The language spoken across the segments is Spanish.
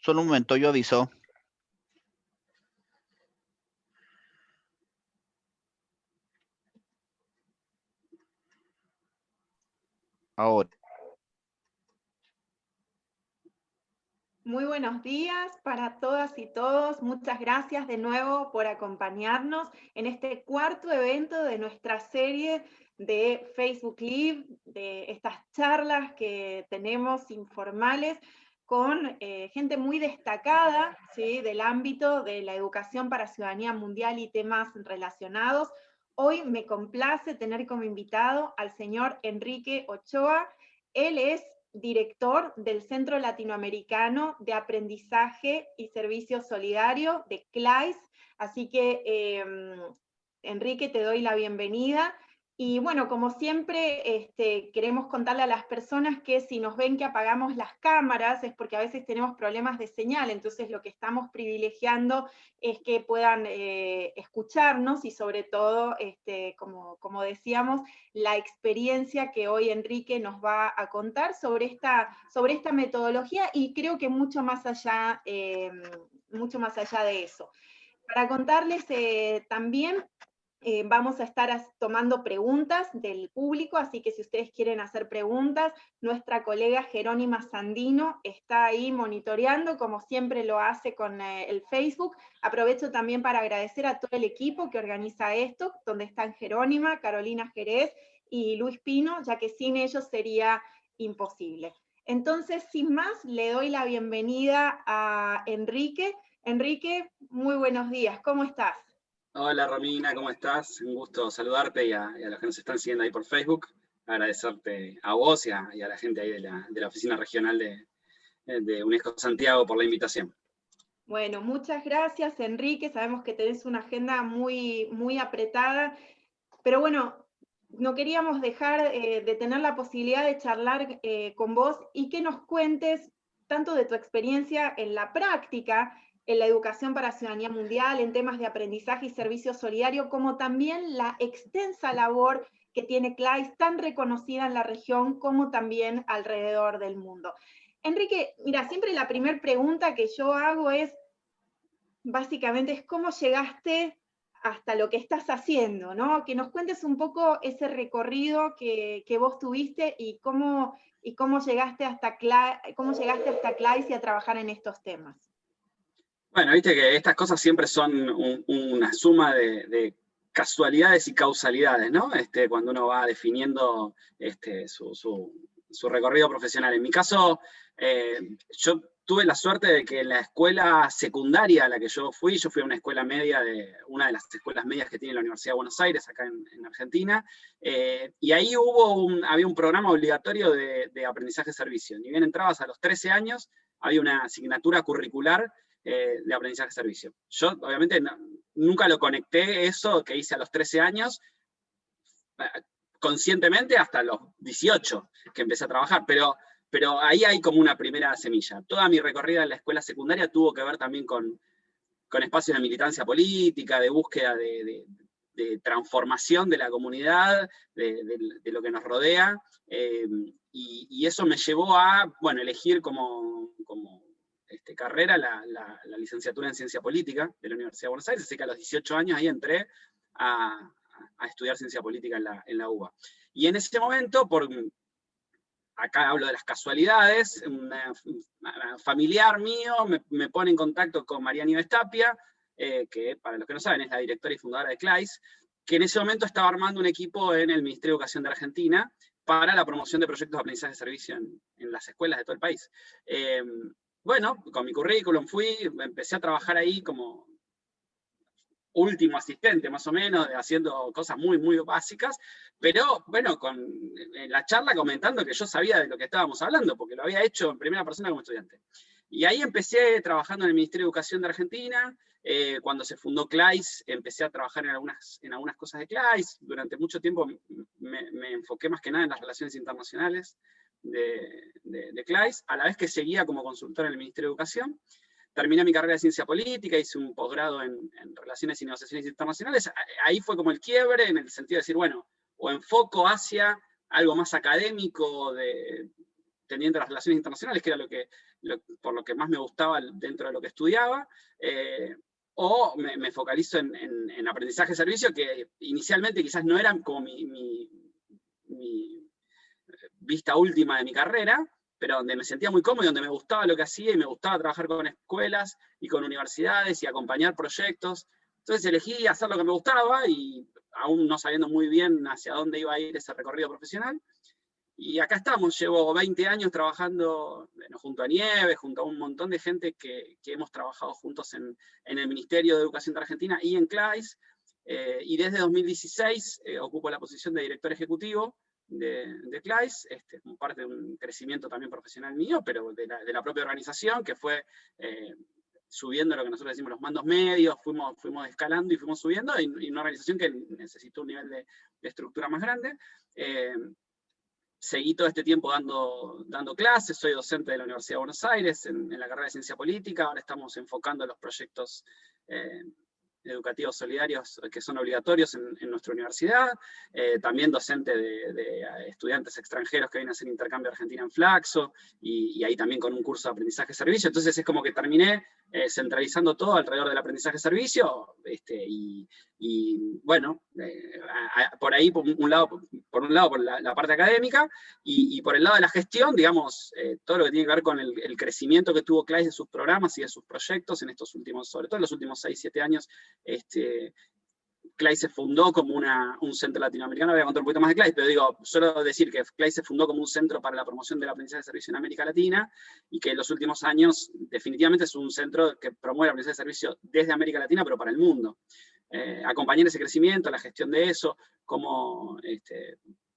Solo un momento, yo aviso. Ahora. Muy buenos días para todas y todos. Muchas gracias de nuevo por acompañarnos en este cuarto evento de nuestra serie de Facebook Live, de estas charlas que tenemos informales con gente muy destacada, ¿sí?, del ámbito de la educación para ciudadanía mundial y temas relacionados. Hoy me complace tener como invitado al señor Enrique Ochoa. Él es director del Centro Latinoamericano de Aprendizaje y Servicio Solidario de CLAIS. Así que, Enrique, te doy la bienvenida. Y bueno, como siempre, queremos contarle a las personas que si nos ven que apagamos las cámaras es porque a veces tenemos problemas de señal, entonces lo que estamos privilegiando es que puedan escucharnos y sobre todo, como decíamos, la experiencia que hoy Enrique nos va a contar sobre esta metodología y creo que mucho más allá de eso. Para contarles también, vamos a estar tomando preguntas del público, así que si ustedes quieren hacer preguntas, nuestra colega Jerónima Sandino está ahí monitoreando, como siempre lo hace con el Facebook. Aprovecho también para agradecer a todo el equipo que organiza esto, donde están Jerónima, Carolina Jerez y Luis Pino, ya que sin ellos sería imposible. Entonces, sin más, le doy la bienvenida a Enrique. Enrique, muy buenos días, ¿cómo estás? Hola Romina, ¿cómo estás? Un gusto saludarte y a los que nos están siguiendo ahí por Facebook. Agradecerte a vos y a la gente ahí de la oficina regional de UNESCO Santiago por la invitación. Bueno, muchas gracias Enrique, sabemos que tenés una agenda muy, muy apretada, pero bueno, no queríamos dejar de tener la posibilidad de charlar con vos y que nos cuentes tanto de tu experiencia en la práctica, en la educación para ciudadanía mundial, en temas de aprendizaje y servicio solidario, como también la extensa labor que tiene CLAIS, tan reconocida en la región como también alrededor del mundo. Enrique, mira, siempre la primera pregunta que yo hago es, básicamente, es cómo llegaste hasta lo que estás haciendo, ¿no? Que nos cuentes un poco ese recorrido que vos tuviste y cómo llegaste hasta CLAIS y a trabajar en estos temas. Bueno, viste que estas cosas siempre son una suma de casualidades y causalidades, ¿no? Cuando uno va definiendo su recorrido profesional. En mi caso, yo tuve la suerte de que en la escuela secundaria a la que yo fui a una escuela media, una de las escuelas medias que tiene la Universidad de Buenos Aires, acá en Argentina, y ahí había un programa obligatorio de aprendizaje-servicio. Ni bien entrabas a los 13 años, había una asignatura curricular de aprendizaje-servicio. Yo, obviamente, nunca lo conecté eso que hice a los 13 años, conscientemente hasta los 18 que empecé a trabajar, pero ahí hay como una primera semilla. Toda mi recorrida en la escuela secundaria tuvo que ver también con espacios de militancia política, de búsqueda de transformación de la comunidad, de lo que nos rodea, y eso me llevó a, bueno, elegir como carrera la licenciatura en Ciencia Política de la Universidad de Buenos Aires, así que a los 18 años ahí entré a estudiar Ciencia Política en la UBA. Y en ese momento, acá hablo de las casualidades, una familiar mío me pone en contacto con María Nieves Tapia, que para los que no saben es la directora y fundadora de CLAIS, que en ese momento estaba armando un equipo en el Ministerio de Educación de Argentina para la promoción de proyectos de aprendizaje de servicio en las escuelas de todo el país. Bueno, con mi currículum empecé a trabajar ahí como último asistente, más o menos, haciendo cosas muy, muy básicas, pero bueno, en la charla comentando que yo sabía de lo que estábamos hablando, porque lo había hecho en primera persona como estudiante. Y ahí empecé trabajando en el Ministerio de Educación de Argentina. Cuando se fundó CLAIS, empecé a trabajar en algunas cosas de CLAIS. Durante mucho tiempo me enfoqué más que nada en las relaciones internacionales de CLAIS, a la vez que seguía como consultor en el Ministerio de Educación. Terminé mi carrera de Ciencia Política, hice un posgrado en Relaciones y Negociaciones Internacionales. Ahí fue como el quiebre, en el sentido de decir, bueno, o enfoco hacia algo más académico, de tendiente a las relaciones internacionales, que era por lo que más me gustaba dentro de lo que estudiaba, o me focalizo en aprendizaje de servicio, que inicialmente quizás no era como mi vista última de mi carrera, pero donde me sentía muy cómodo y donde me gustaba lo que hacía y me gustaba trabajar con escuelas y con universidades y acompañar proyectos. Entonces elegí hacer lo que me gustaba y aún no sabiendo muy bien hacia dónde iba a ir ese recorrido profesional. Y acá estamos, llevo 20 años trabajando junto a Nieves, junto a un montón de gente que hemos trabajado juntos en el Ministerio de Educación de Argentina y en CLAIS, y desde 2016 ocupo la posición de director ejecutivo de CLAIS, como parte de un crecimiento también profesional mío, pero de la propia organización, que fue subiendo lo que nosotros decimos los mandos medios, fuimos escalando y fuimos subiendo, y una organización que necesitó un nivel de estructura más grande. Seguí todo este tiempo dando clases, soy docente de la Universidad de Buenos Aires en la carrera de Ciencia Política, ahora estamos enfocando los proyectos educativos solidarios que son obligatorios en nuestra universidad, también docente de estudiantes extranjeros que vienen a hacer intercambio a Argentina en Flaxo, y ahí también con un curso de aprendizaje-servicio, entonces es como que terminé centralizando todo alrededor del aprendizaje-servicio, y bueno, por ahí, por un lado por la parte académica, y por el lado de la gestión, digamos, todo lo que tiene que ver con el crecimiento que tuvo CLAIS de sus programas y de sus proyectos en estos últimos, sobre todo en los últimos 6-7 años. CLAIS se fundó como un centro latinoamericano, voy a contar un poquito más de CLAIS, pero digo, solo decir que CLAIS se fundó como un centro para la promoción del aprendizaje de servicio en América Latina, y que en los últimos años definitivamente es un centro que promueve el aprendizaje de servicio desde América Latina, pero para el mundo. Acompañar ese crecimiento, la gestión de eso, cómo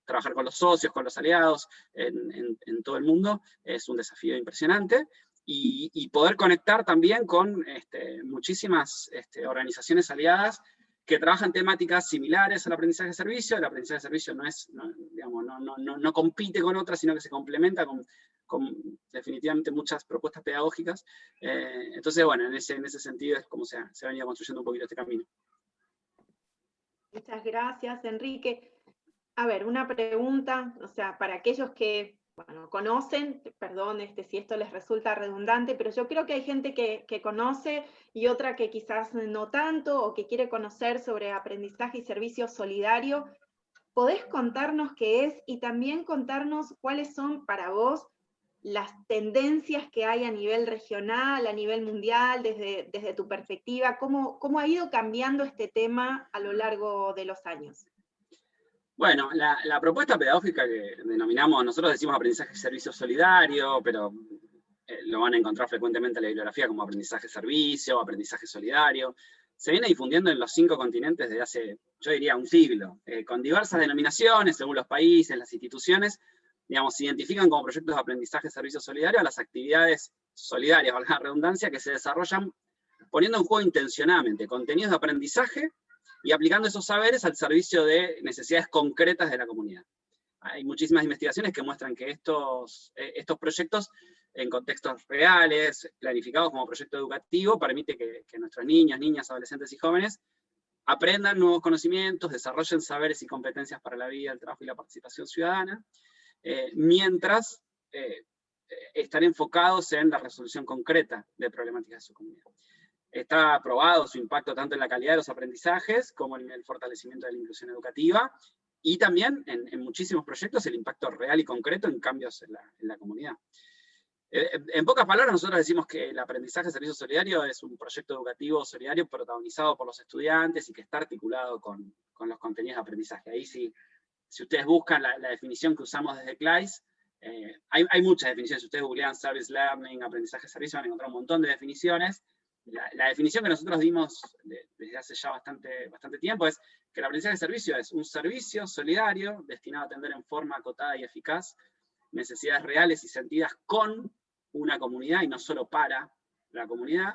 trabajar con los socios, con los aliados en todo el mundo, es un desafío impresionante. Y poder conectar también con muchísimas organizaciones aliadas que trabajan temáticas similares al aprendizaje de servicio. El aprendizaje de servicio no compite con otras, sino que se complementa con definitivamente muchas propuestas pedagógicas. Entonces, bueno, en ese sentido es como se ha venido construyendo un poquito este camino. Muchas gracias, Enrique. A ver, una pregunta, o sea, para aquellos que conocen, perdón si esto les resulta redundante, pero yo creo que hay gente que conoce y otra que quizás no tanto, o que quiere conocer sobre aprendizaje y servicio solidario. ¿Podés contarnos qué es y también contarnos cuáles son para vos las tendencias que hay a nivel regional, a nivel mundial, desde tu perspectiva? ¿Cómo ha ido cambiando este tema a lo largo de los años? Bueno, la propuesta pedagógica que denominamos, nosotros decimos aprendizaje y servicio solidario, pero lo van a encontrar frecuentemente en la bibliografía como aprendizaje-servicio, aprendizaje solidario. Se viene difundiendo en los 5 continentes desde hace, yo diría, un siglo, con diversas denominaciones según los países, las instituciones, digamos, se identifican como proyectos de aprendizaje-servicio solidario a las actividades solidarias, valga la redundancia, que se desarrollan poniendo en juego intencionadamente contenidos de aprendizaje y aplicando esos saberes al servicio de necesidades concretas de la comunidad. Hay muchísimas investigaciones que muestran que estos proyectos, en contextos reales, planificados como proyecto educativo, permite que nuestros niños, niñas, adolescentes y jóvenes aprendan nuevos conocimientos, desarrollen saberes y competencias para la vida, el trabajo y la participación ciudadana, mientras están enfocados en la resolución concreta de problemáticas de su comunidad. Está probado su impacto tanto en la calidad de los aprendizajes como en el fortalecimiento de la inclusión educativa, y también en muchísimos proyectos el impacto real y concreto en cambios en la comunidad. En pocas palabras, nosotros decimos que el aprendizaje de servicio solidario es un proyecto educativo solidario protagonizado por los estudiantes y que está articulado con los contenidos de aprendizaje. Ahí si ustedes buscan la definición que usamos desde CLAIS, hay muchas definiciones. Si ustedes googlean Service Learning, aprendizaje de servicio, van a encontrar un montón de definiciones. La definición que nosotros dimos desde hace ya bastante tiempo es que el aprendizaje de servicio es un servicio solidario destinado a atender en forma acotada y eficaz necesidades reales y sentidas con una comunidad y no solo para la comunidad.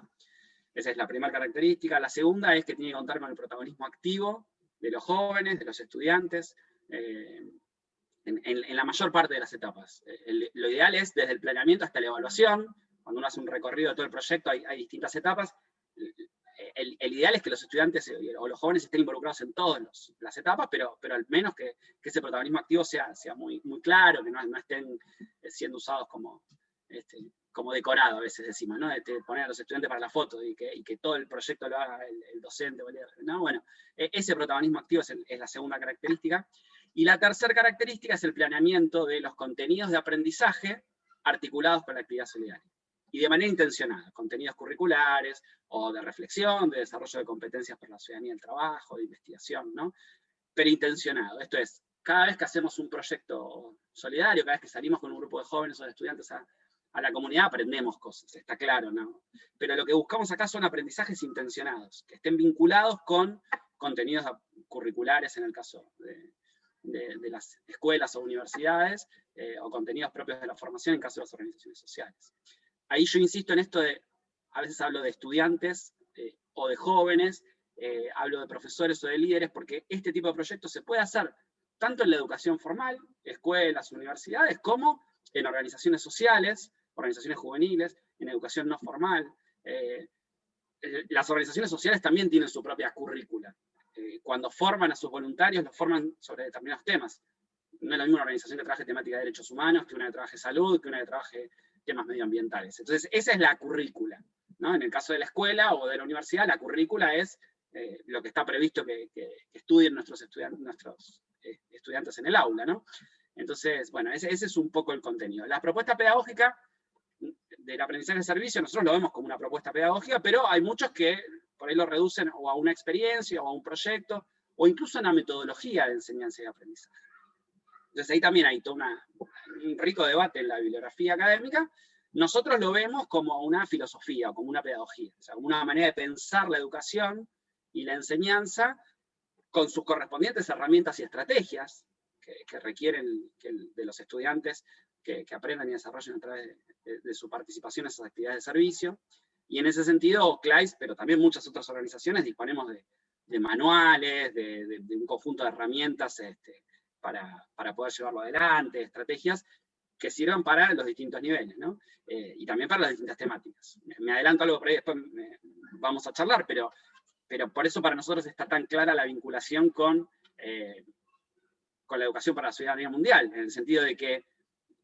Esa es la primera característica. La segunda es que tiene que contar con el protagonismo activo de los jóvenes, de los estudiantes, en la mayor parte de las etapas. Lo ideal es desde el planeamiento hasta la evaluación. Cuando uno hace un recorrido de todo el proyecto hay distintas etapas. el ideal es que los estudiantes o los jóvenes estén involucrados en todas las etapas, pero al menos que ese protagonismo activo sea muy, muy claro, que no estén siendo usados como decorado, a veces decimos, ¿no? Poner a los estudiantes para la foto y que todo el proyecto lo haga el docente, ¿no? Bueno, ese protagonismo activo es la segunda característica. Y la tercera característica es el planeamiento de los contenidos de aprendizaje articulados con la actividad solidaria. Y de manera intencionada, contenidos curriculares, o de reflexión, de desarrollo de competencias para la ciudadanía del trabajo, de investigación, ¿no? Pero intencionado. Esto es, cada vez que hacemos un proyecto solidario, cada vez que salimos con un grupo de jóvenes o de estudiantes a la comunidad, aprendemos cosas, está claro, ¿no? Pero lo que buscamos acá son aprendizajes intencionados, que estén vinculados con contenidos curriculares, en el caso de las escuelas o universidades, o contenidos propios de la formación en caso de las organizaciones sociales. Ahí yo insisto en esto a veces hablo de estudiantes o de jóvenes, hablo de profesores o de líderes, porque este tipo de proyectos se puede hacer tanto en la educación formal, escuelas, universidades, como en organizaciones sociales, organizaciones juveniles, en educación no formal. Las organizaciones sociales también tienen su propia currícula. Cuando forman a sus voluntarios, los forman sobre determinados temas. No es la misma organización que trabaje temática de derechos humanos, que una que trabaje salud, que una que trabaje temas medioambientales. Entonces, esa es la currícula, ¿no? En el caso de la escuela o de la universidad, la currícula es lo que está previsto que estudien nuestros estudiantes en el aula, ¿no? Entonces, bueno, ese es un poco el contenido. La propuesta pedagógica del aprendizaje de servicio, nosotros lo vemos como una propuesta pedagógica, pero hay muchos que por ahí lo reducen o a una experiencia, o a un proyecto, o incluso a una metodología de enseñanza y aprendizaje. Entonces ahí también hay todo un rico debate en la bibliografía académica. Nosotros lo vemos como una filosofía, o como una pedagogía, o sea, como una manera de pensar la educación y la enseñanza con sus correspondientes herramientas y estrategias que requieren de los estudiantes que aprendan y desarrollen a través de su participación en esas actividades de servicio. Y en ese sentido, CLAIS, pero también muchas otras organizaciones, disponemos de manuales, de un conjunto de herramientas para poder llevarlo adelante, estrategias que sirvan para los distintos niveles, ¿no? Y también para las distintas temáticas. Me adelanto algo por ahí, después vamos a charlar, pero por eso para nosotros está tan clara la vinculación con la educación para la ciudadanía mundial, en el sentido de que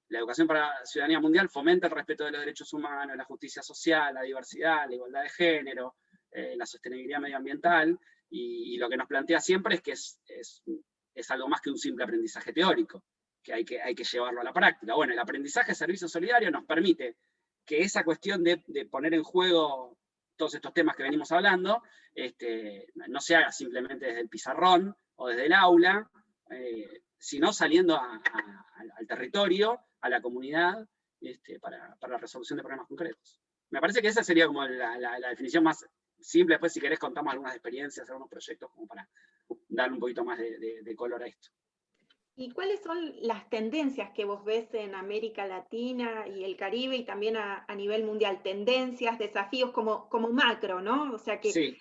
la educación para la ciudadanía mundial fomenta el respeto de los derechos humanos, la justicia social, la diversidad, la igualdad de género, la sostenibilidad medioambiental, y lo que nos plantea siempre es que es algo más que un simple aprendizaje teórico, que hay que llevarlo a la práctica. Bueno, el aprendizaje de servicio solidario nos permite que esa cuestión de poner en juego todos estos temas que venimos hablando, no se haga simplemente desde el pizarrón o desde el aula, sino saliendo al territorio, a la comunidad, para la resolución de problemas concretos. Me parece que esa sería como la definición más simple. Después, si querés, contamos algunas experiencias, algunos proyectos, como para darle un poquito más de color a esto. ¿Y cuáles son las tendencias que vos ves en América Latina y el Caribe, y también a nivel mundial? Tendencias, desafíos como macro, ¿no? O sea, que Sí.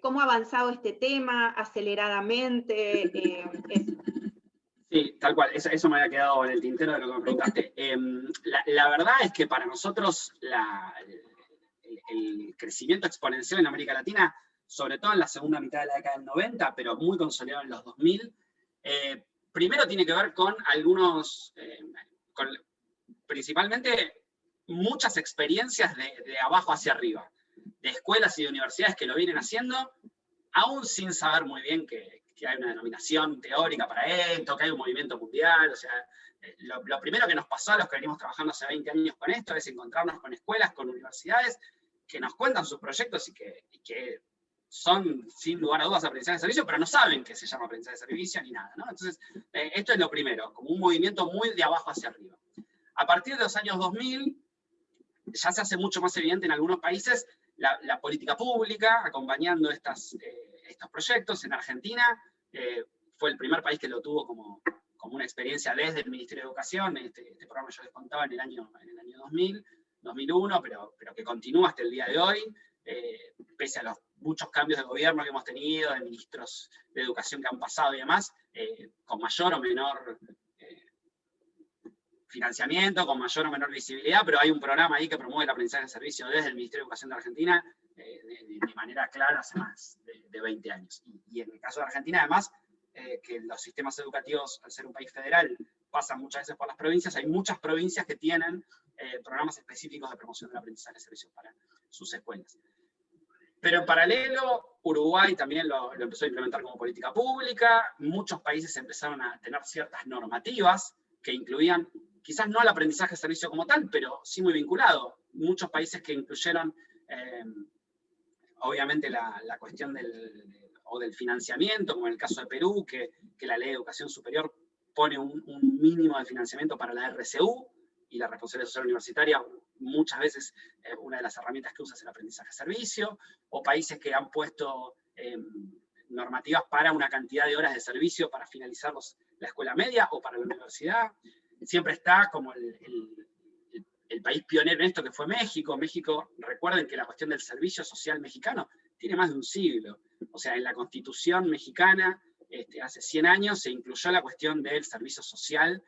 ¿cómo ha avanzado este tema aceleradamente? Sí, tal cual, eso me había quedado en el tintero de lo que me preguntaste. La verdad es que para nosotros el crecimiento exponencial en América Latina, sobre todo en la segunda mitad de la década del 90, pero muy consolidado en los 2000, primero tiene que ver con principalmente muchas experiencias de abajo hacia arriba, de escuelas y de universidades que lo vienen haciendo, aún sin saber muy bien que hay una denominación teórica para esto, que hay un movimiento mundial. O sea, lo primero que nos pasó a los que venimos trabajando hace 20 años con esto es encontrarnos con escuelas, con universidades, que nos cuentan sus proyectos y que son, sin lugar a dudas, aprendizaje de servicio, pero no saben que se llama aprendizaje de servicio ni nada, ¿no? Entonces, esto es lo primero, como un movimiento muy de abajo hacia arriba. A partir de los años 2000, ya se hace mucho más evidente en algunos países la política pública acompañando estos proyectos. En Argentina fue el primer país que lo tuvo como una experiencia desde el Ministerio de Educación. Este programa yo les contaba en el año 2000, 2001, pero que continúa hasta el día de hoy, pese a los muchos cambios de gobierno que hemos tenido, de ministros de educación que han pasado y demás, con mayor o menor financiamiento, con mayor o menor visibilidad, pero hay un programa ahí que promueve el aprendizaje de servicio desde el Ministerio de Educación de Argentina de manera clara hace más de 20 años. Y en el caso de Argentina, además, que los sistemas educativos, al ser un país federal, pasan muchas veces por las provincias, hay muchas provincias que tienen programas específicos de promoción del aprendizaje de servicios para sus escuelas. Pero en paralelo, Uruguay también lo empezó a implementar como política pública, muchos países empezaron a tener ciertas normativas que incluían, quizás no al aprendizaje de servicio como tal, pero sí muy vinculado. Muchos países que incluyeron, obviamente, la cuestión del financiamiento, como en el caso de Perú, que la Ley de Educación Superior pone un mínimo de financiamiento para la RCU, y la responsabilidad social universitaria muchas veces una de las herramientas que usa es el aprendizaje de servicio, o países que han puesto normativas para una cantidad de horas de servicio para finalizar la escuela media o para la universidad. Siempre está como el país pionero en esto, que fue México. México, recuerden que la cuestión del servicio social mexicano tiene más de un siglo. O sea, en la Constitución mexicana, hace 100 años, se incluyó la cuestión del servicio social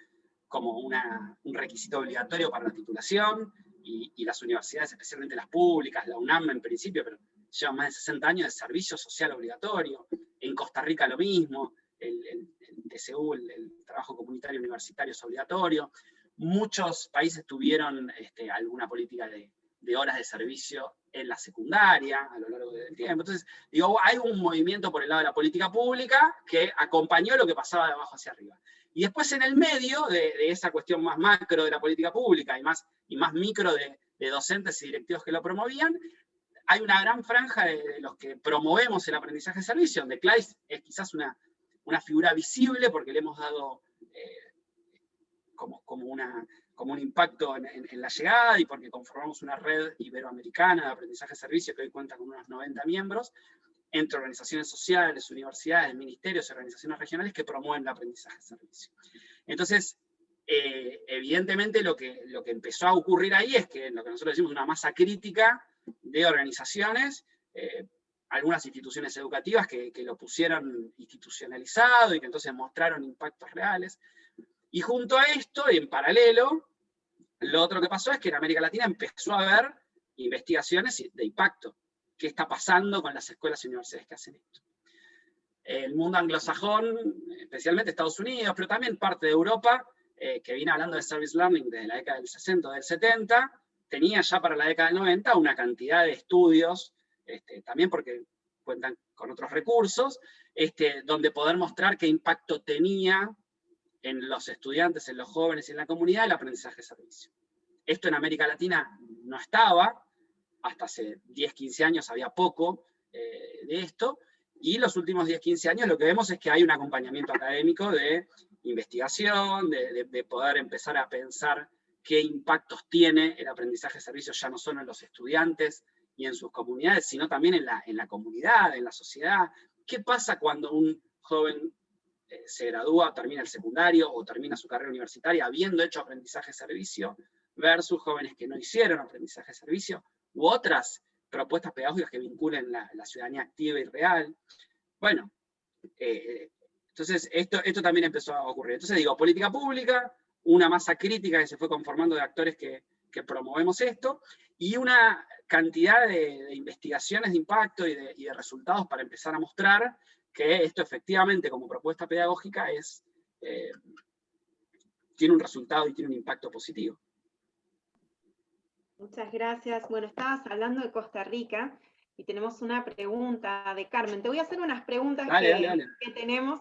como un requisito obligatorio para la titulación, y las universidades, especialmente las públicas, la UNAM en principio, pero llevan más de 60 años de servicio social obligatorio. En Costa Rica lo mismo, el TCU, el trabajo comunitario universitario es obligatorio. Muchos países tuvieron alguna política de horas de servicio en la secundaria a lo largo del tiempo. Entonces, digo, hay un movimiento por el lado de la política pública que acompañó lo que pasaba de abajo hacia arriba. Y después en el medio de esa cuestión más macro de la política pública y más micro de docentes y directivos que lo promovían, hay una gran franja de los que promovemos el aprendizaje de servicio, donde CLAIS es quizás una figura visible porque le hemos dado como un impacto en la llegada, y porque conformamos una red iberoamericana de aprendizaje de servicio que hoy cuenta con unos 90 miembros, entre organizaciones sociales, universidades, ministerios y organizaciones regionales que promueven el aprendizaje de servicio. Entonces, evidentemente lo que empezó a ocurrir ahí es que lo que nosotros decimos una masa crítica de organizaciones, algunas instituciones educativas que lo pusieron institucionalizado y que entonces mostraron impactos reales. Y junto a esto, en paralelo, lo otro que pasó es que en América Latina empezó a haber investigaciones de impacto. ¿Qué está pasando con las escuelas y universidades que hacen esto? El mundo anglosajón, especialmente Estados Unidos, pero también parte de Europa, que viene hablando de service learning desde la década del 60 o del 70, tenía ya para la década del 90 una cantidad de estudios, también porque cuentan con otros recursos, donde poder mostrar qué impacto tenía en los estudiantes, en los jóvenes y en la comunidad el aprendizaje de servicio. Esto en América Latina no estaba, hasta hace 10, 15 años había poco de esto, y los últimos 10, 15 años lo que vemos es que hay un acompañamiento académico de investigación, de poder empezar a pensar qué impactos tiene el aprendizaje de servicio, ya no solo en los estudiantes y en sus comunidades, sino también en la comunidad, en la sociedad. ¿Qué pasa cuando un joven se gradúa, termina el secundario o termina su carrera universitaria habiendo hecho aprendizaje de servicio, versus jóvenes que no hicieron aprendizaje de servicio, u otras propuestas pedagógicas que vinculen la ciudadanía activa y real? Bueno, entonces esto también empezó a ocurrir. Entonces digo, política pública, una masa crítica que se fue conformando de actores que promovemos esto, y una cantidad de investigaciones de impacto y de resultados para empezar a mostrar que esto efectivamente como propuesta pedagógica tiene un resultado y tiene un impacto positivo. Muchas gracias. Bueno, estabas hablando de Costa Rica y tenemos una pregunta de Carmen. Te voy a hacer unas preguntas que tenemos.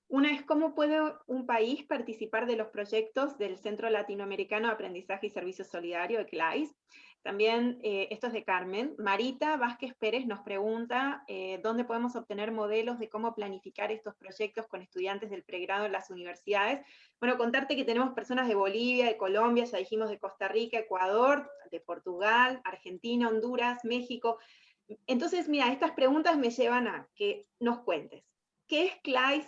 Una es, ¿cómo puede un país participar de los proyectos del Centro Latinoamericano de Aprendizaje y Servicio Solidario, de CLAIS? También, esto es de Carmen. Marita Vázquez Pérez nos pregunta dónde podemos obtener modelos de cómo planificar estos proyectos con estudiantes del pregrado en las universidades. Bueno, contarte que tenemos personas de Bolivia, de Colombia, ya dijimos de Costa Rica, Ecuador, de Portugal, Argentina, Honduras, México. Entonces, mira, estas preguntas me llevan a que nos cuentes. ¿Qué es CLAIS?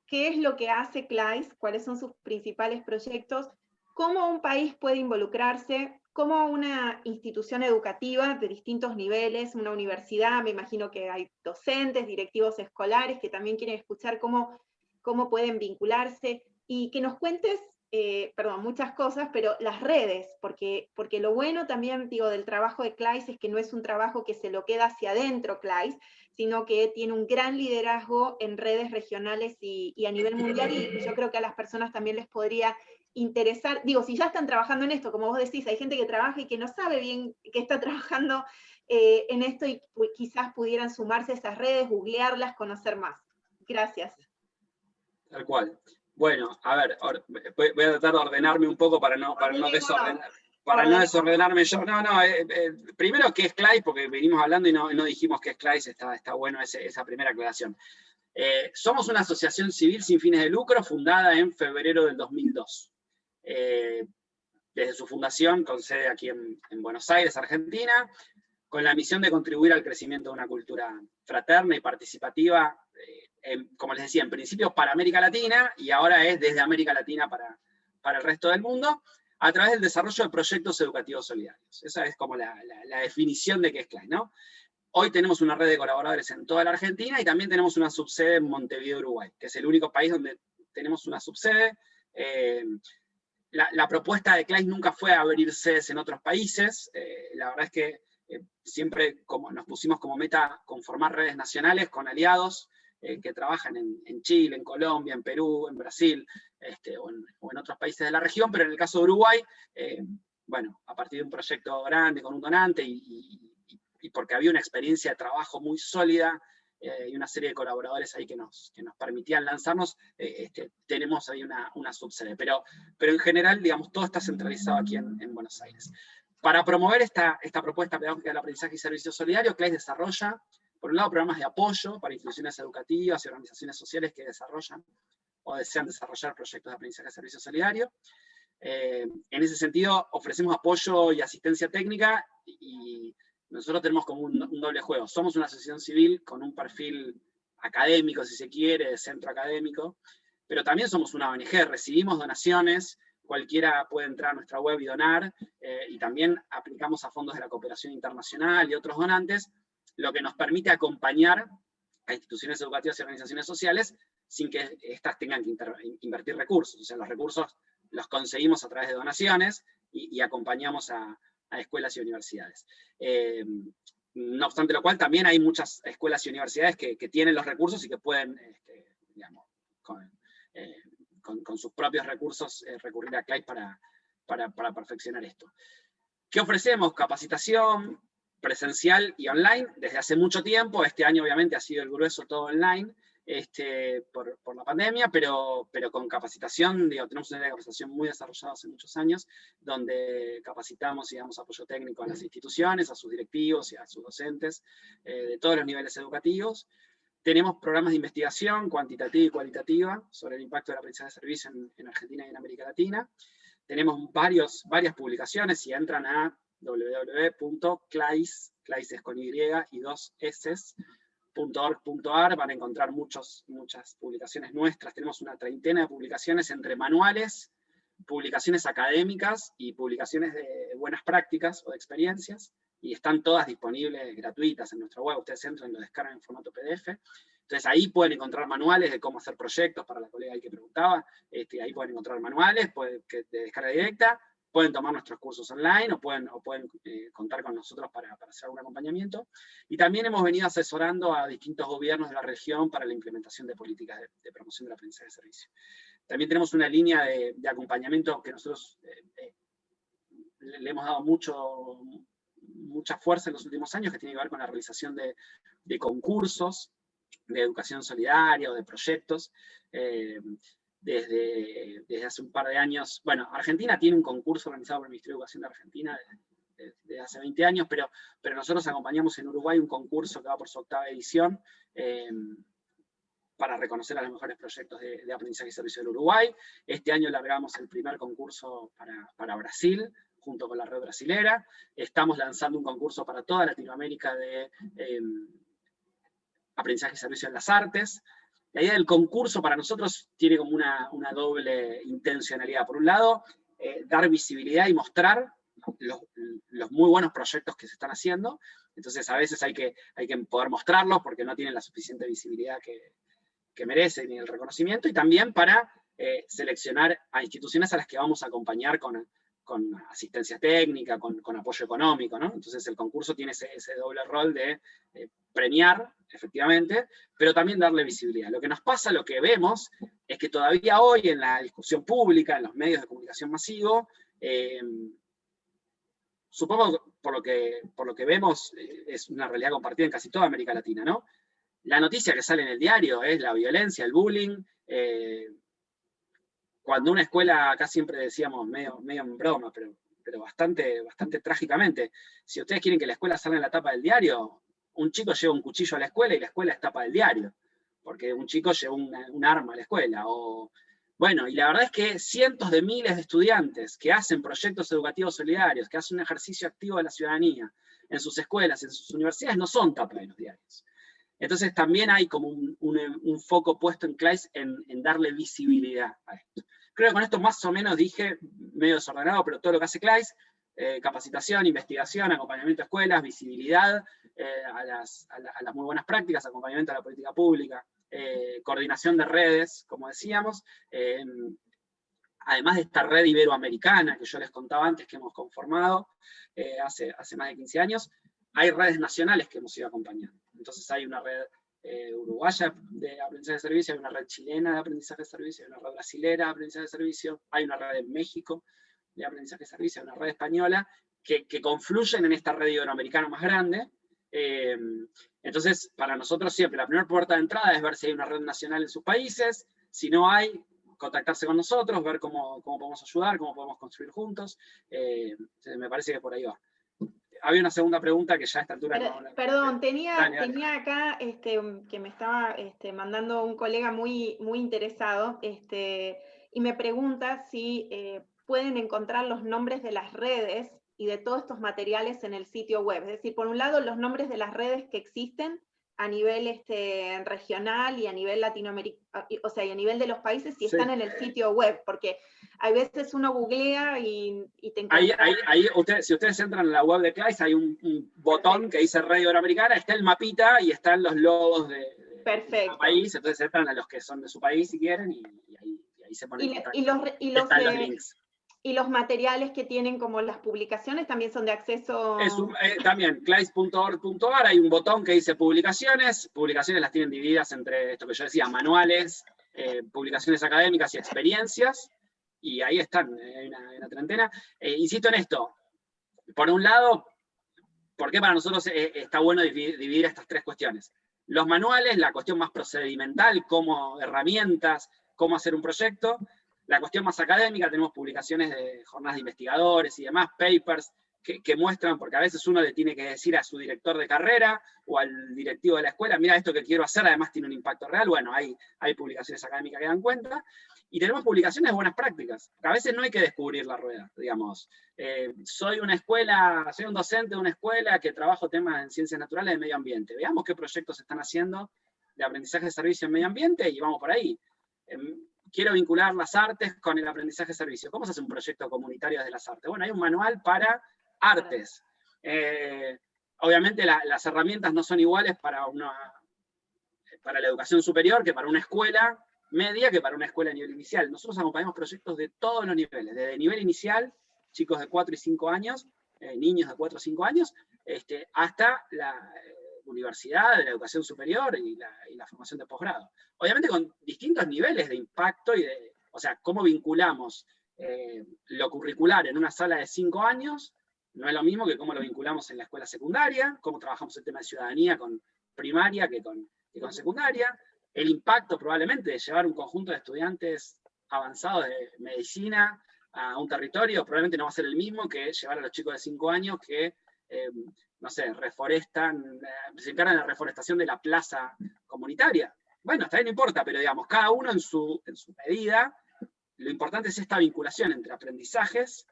¿Qué es lo que hace CLAIS? ¿Cuáles son sus principales proyectos? ¿Cómo un país puede involucrarse? ¿Cómo una institución educativa de distintos niveles, una universidad, me imagino que hay docentes, directivos escolares que también quieren escuchar cómo pueden vincularse? Y que nos cuentes muchas cosas, pero las redes, porque lo bueno también, digo, del trabajo de CLAIS es que no es un trabajo que se lo queda hacia adentro CLAIS, sino que tiene un gran liderazgo en redes regionales y a nivel mundial, y yo creo que a las personas también les podría interesar, digo, si ya están trabajando en esto, como vos decís, hay gente que trabaja y que no sabe bien que está trabajando en esto, y quizás pudieran sumarse a esas redes, googlearlas, conocer más. Gracias. Tal cual. Bueno, a ver, voy a tratar de ordenarme un poco para no desordenarme yo. Primero, ¿qué es CLAIS? Porque venimos hablando y no dijimos qué es CLAIS, está bueno esa primera aclaración. Somos una asociación civil sin fines de lucro fundada en febrero del 2002. Desde su fundación, con sede aquí en Buenos Aires, Argentina, con la misión de contribuir al crecimiento de una cultura fraterna y participativa, como les decía, en principio para América Latina, y ahora es desde América Latina para el resto del mundo, a través del desarrollo de proyectos educativos solidarios. Esa es como la definición de qué es CLAIS, ¿no? Hoy tenemos una red de colaboradores en toda la Argentina, y también tenemos una subsede en Montevideo, Uruguay, que es el único país donde tenemos una subsede. La propuesta de CLAIS nunca fue abrir sedes en otros países. La verdad es que siempre nos pusimos como meta conformar redes nacionales con aliados que trabajan en Chile, en Colombia, en Perú, en Brasil, o en otros países de la región, pero en el caso de Uruguay, bueno, a partir de un proyecto grande con un donante y porque había una experiencia de trabajo muy sólida y una serie de colaboradores ahí que nos permitían lanzarnos, tenemos ahí una subsede. Pero en general, digamos, todo está centralizado aquí en Buenos Aires. Para promover esta propuesta pedagógica del aprendizaje y servicio solidario, CLAIS desarrolla, por un lado, programas de apoyo para instituciones educativas y organizaciones sociales que desarrollan o desean desarrollar proyectos de aprendizaje y servicio solidario. En ese sentido, ofrecemos apoyo y asistencia técnica, y nosotros tenemos como un doble juego. Somos una asociación civil con un perfil académico, si se quiere, de centro académico, pero también somos una ONG, recibimos donaciones, cualquiera puede entrar a nuestra web y donar, y también aplicamos a fondos de la cooperación internacional y otros donantes, lo que nos permite acompañar a instituciones educativas y organizaciones sociales sin que éstas tengan que invertir recursos. O sea, los recursos los conseguimos a través de donaciones y acompañamos a escuelas y universidades. No obstante lo cual, también hay muchas escuelas y universidades que tienen los recursos y que pueden, digamos, con sus propios recursos recurrir a CLAIS para perfeccionar esto. ¿Qué ofrecemos? Capacitación presencial y online desde hace mucho tiempo. Este año obviamente ha sido el grueso todo online por la pandemia, pero con capacitación, digo, tenemos una idea de capacitación muy desarrollada hace muchos años, donde capacitamos y damos apoyo técnico a las instituciones, a sus directivos y a sus docentes de todos los niveles educativos. Tenemos programas de investigación cuantitativa y cualitativa sobre el impacto del aprendizaje de servicio en Argentina y en América Latina. Tenemos varias publicaciones. Si entran a www.clais, clais es con Y y 2 s.org.ar, van a encontrar muchas publicaciones nuestras. Tenemos una treintena de publicaciones entre manuales, publicaciones académicas y publicaciones de buenas prácticas o de experiencias, y están todas disponibles gratuitas en nuestra web. Ustedes entran y lo descargan en formato PDF. Entonces ahí pueden encontrar manuales de cómo hacer proyectos, para la colega ahí que preguntaba. Ahí pueden encontrar manuales de descarga directa, pueden tomar nuestros cursos online o pueden contar con nosotros para hacer algún acompañamiento. Y también hemos venido asesorando a distintos gobiernos de la región para la implementación de políticas de promoción del aprendizaje de servicio. También tenemos una línea de acompañamiento que nosotros le hemos dado mucha fuerza en los últimos años, que tiene que ver con la realización de concursos de educación solidaria o de proyectos. Desde hace un par de años, bueno, Argentina tiene un concurso organizado por el Ministerio de Educación de Argentina desde hace 20 años, pero nosotros acompañamos en Uruguay un concurso que va por su 8ª edición, para reconocer a los mejores proyectos de aprendizaje y servicio del Uruguay. Este año largamos el primer concurso para Brasil, junto con la red brasilera. Estamos lanzando un concurso para toda Latinoamérica de aprendizaje y servicio en las artes. La idea del concurso para nosotros tiene como una doble intencionalidad. Por un lado, dar visibilidad y mostrar los muy buenos proyectos que se están haciendo. Entonces a veces hay que poder mostrarlos porque no tienen la suficiente visibilidad que merecen ni el reconocimiento, y también para seleccionar a instituciones a las que vamos a acompañar con asistencia técnica, con apoyo económico, ¿no? Entonces el concurso tiene ese doble rol de premiar, efectivamente, pero también darle visibilidad. Lo que nos pasa, lo que vemos, es que todavía hoy en la discusión pública, en los medios de comunicación masivo, supongo por lo que vemos, es una realidad compartida en casi toda América Latina, ¿no? La noticia que sale en el diario es la violencia, el bullying. Cuando una escuela, acá siempre decíamos medio en broma, pero bastante trágicamente, si ustedes quieren que la escuela salga en la tapa del diario, un chico lleva un cuchillo a la escuela y la escuela es tapa del diario, porque un chico lleva un arma a la escuela. Bueno, y la verdad es que cientos de miles de estudiantes que hacen proyectos educativos solidarios, que hacen un ejercicio activo de la ciudadanía en sus escuelas, en sus universidades, no son tapa de los diarios. Entonces también hay como un foco puesto en CLAIS en darle visibilidad a esto. Creo que con esto más o menos dije, medio desordenado, pero todo lo que hace CLAIS, capacitación, investigación, acompañamiento a escuelas, visibilidad a las muy buenas prácticas, acompañamiento a la política pública, coordinación de redes, como decíamos, además de esta red iberoamericana que yo les contaba antes que hemos conformado hace más de 15 años, hay redes nacionales que hemos ido acompañando. Entonces hay una red uruguaya de aprendizaje de servicio, hay una red chilena de aprendizaje de servicio, hay una red brasilera de aprendizaje de servicio, hay una red en México de aprendizaje de servicio, hay una red española, que confluyen en esta red iberoamericana más grande. Entonces, para nosotros siempre la primera puerta de entrada es ver si hay una red nacional en sus países, si no hay, contactarse con nosotros, ver cómo podemos ayudar, cómo podemos construir juntos. Me parece que por ahí va. Había una segunda pregunta que ya a esta altura no... Perdón, tenía acá que me estaba mandando un colega muy interesado, y me pregunta si pueden encontrar los nombres de las redes y de todos estos materiales en el sitio web. Es decir, por un lado, los nombres de las redes que existen a nivel regional y a nivel latinoamericano, o sea, y a nivel de los países, si están en el sitio web, porque hay veces uno googlea y te encuentra... Ahí si ustedes entran en la web de CLAIS, hay un botón que dice Red Iberoamericana, está el mapita y están los logos de cada país, entonces entran a los que son de su país si quieren, y ahí se ponen en contacto. Están los links. Y los materiales que tienen como las publicaciones también son de acceso... También, clais.org.ar, hay un botón que dice publicaciones. Publicaciones las tienen divididas entre esto que yo decía, manuales, publicaciones académicas y experiencias. Y ahí están, hay una treintena. Insisto en esto, por un lado, ¿por qué para nosotros está bueno dividir estas tres cuestiones? Los manuales, la cuestión más procedimental, como herramientas, cómo hacer un proyecto. La cuestión más académica, tenemos publicaciones de jornadas de investigadores y demás, papers, que muestran, porque a veces uno le tiene que decir a su director de carrera o al directivo de la escuela, mira, esto que quiero hacer además tiene un impacto real. Bueno, hay publicaciones académicas que dan cuenta. Y tenemos publicaciones de buenas prácticas, porque a veces no hay que descubrir la rueda, digamos. Soy un docente de una escuela que trabajo temas en ciencias naturales y medio ambiente. Veamos qué proyectos se están haciendo de aprendizaje de servicio en medio ambiente y vamos por ahí. Quiero vincular las artes con el aprendizaje de servicio. ¿Cómo se hace un proyecto comunitario desde las artes? Bueno, hay un manual para artes. Obviamente las herramientas no son iguales para la educación superior que para una escuela media, que para una escuela a nivel inicial. Nosotros acompañamos proyectos de todos los niveles, desde nivel inicial, chicos de 4 y 5 años, niños de 4 o 5 años, hasta la universidad, de la educación superior y la formación de posgrado. Obviamente con distintos niveles de impacto o sea, cómo vinculamos lo curricular en una sala de 5 años, no es lo mismo que cómo lo vinculamos en la escuela secundaria, cómo trabajamos el tema de ciudadanía con primaria que con secundaria, el impacto probablemente de llevar un conjunto de estudiantes avanzados de medicina a un territorio, probablemente no va a ser el mismo que llevar a los chicos de 5 años que no sé, se encargan de la reforestación de la plaza comunitaria. Bueno, está bien, no importa, pero digamos, cada uno en su medida, lo importante es esta vinculación entre aprendizajes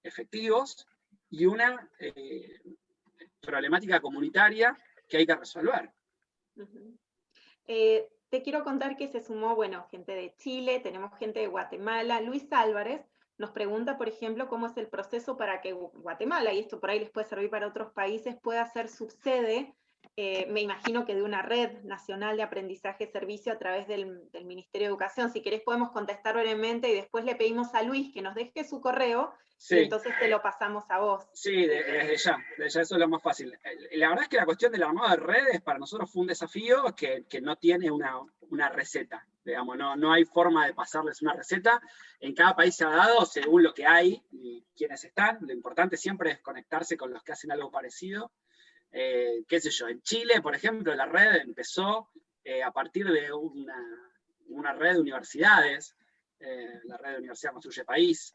efectivos y una problemática comunitaria que hay que resolver. Te quiero contar que se sumó, bueno, gente de Chile, tenemos gente de Guatemala. Luis Álvarez nos pregunta, por ejemplo, cómo es el proceso para que Guatemala, y esto por ahí les puede servir para otros países, pueda ser subsede me imagino que de una red nacional de aprendizaje-servicio a través del Ministerio de Educación. Si querés podemos contestar brevemente y después le pedimos a Luis que nos deje su correo, Sí. y entonces te lo pasamos a vos. Sí, desde ya, eso es lo más fácil. La verdad es que la cuestión del armado de redes para nosotros fue un desafío que no tiene una receta, digamos, no hay forma de pasarles una receta. En cada país se ha dado según lo que hay y quienes están. Lo importante siempre es conectarse con los que hacen algo parecido. Qué sé yo, en Chile, por ejemplo, la red empezó a partir de una red de universidades, la red de Universidad Construye País,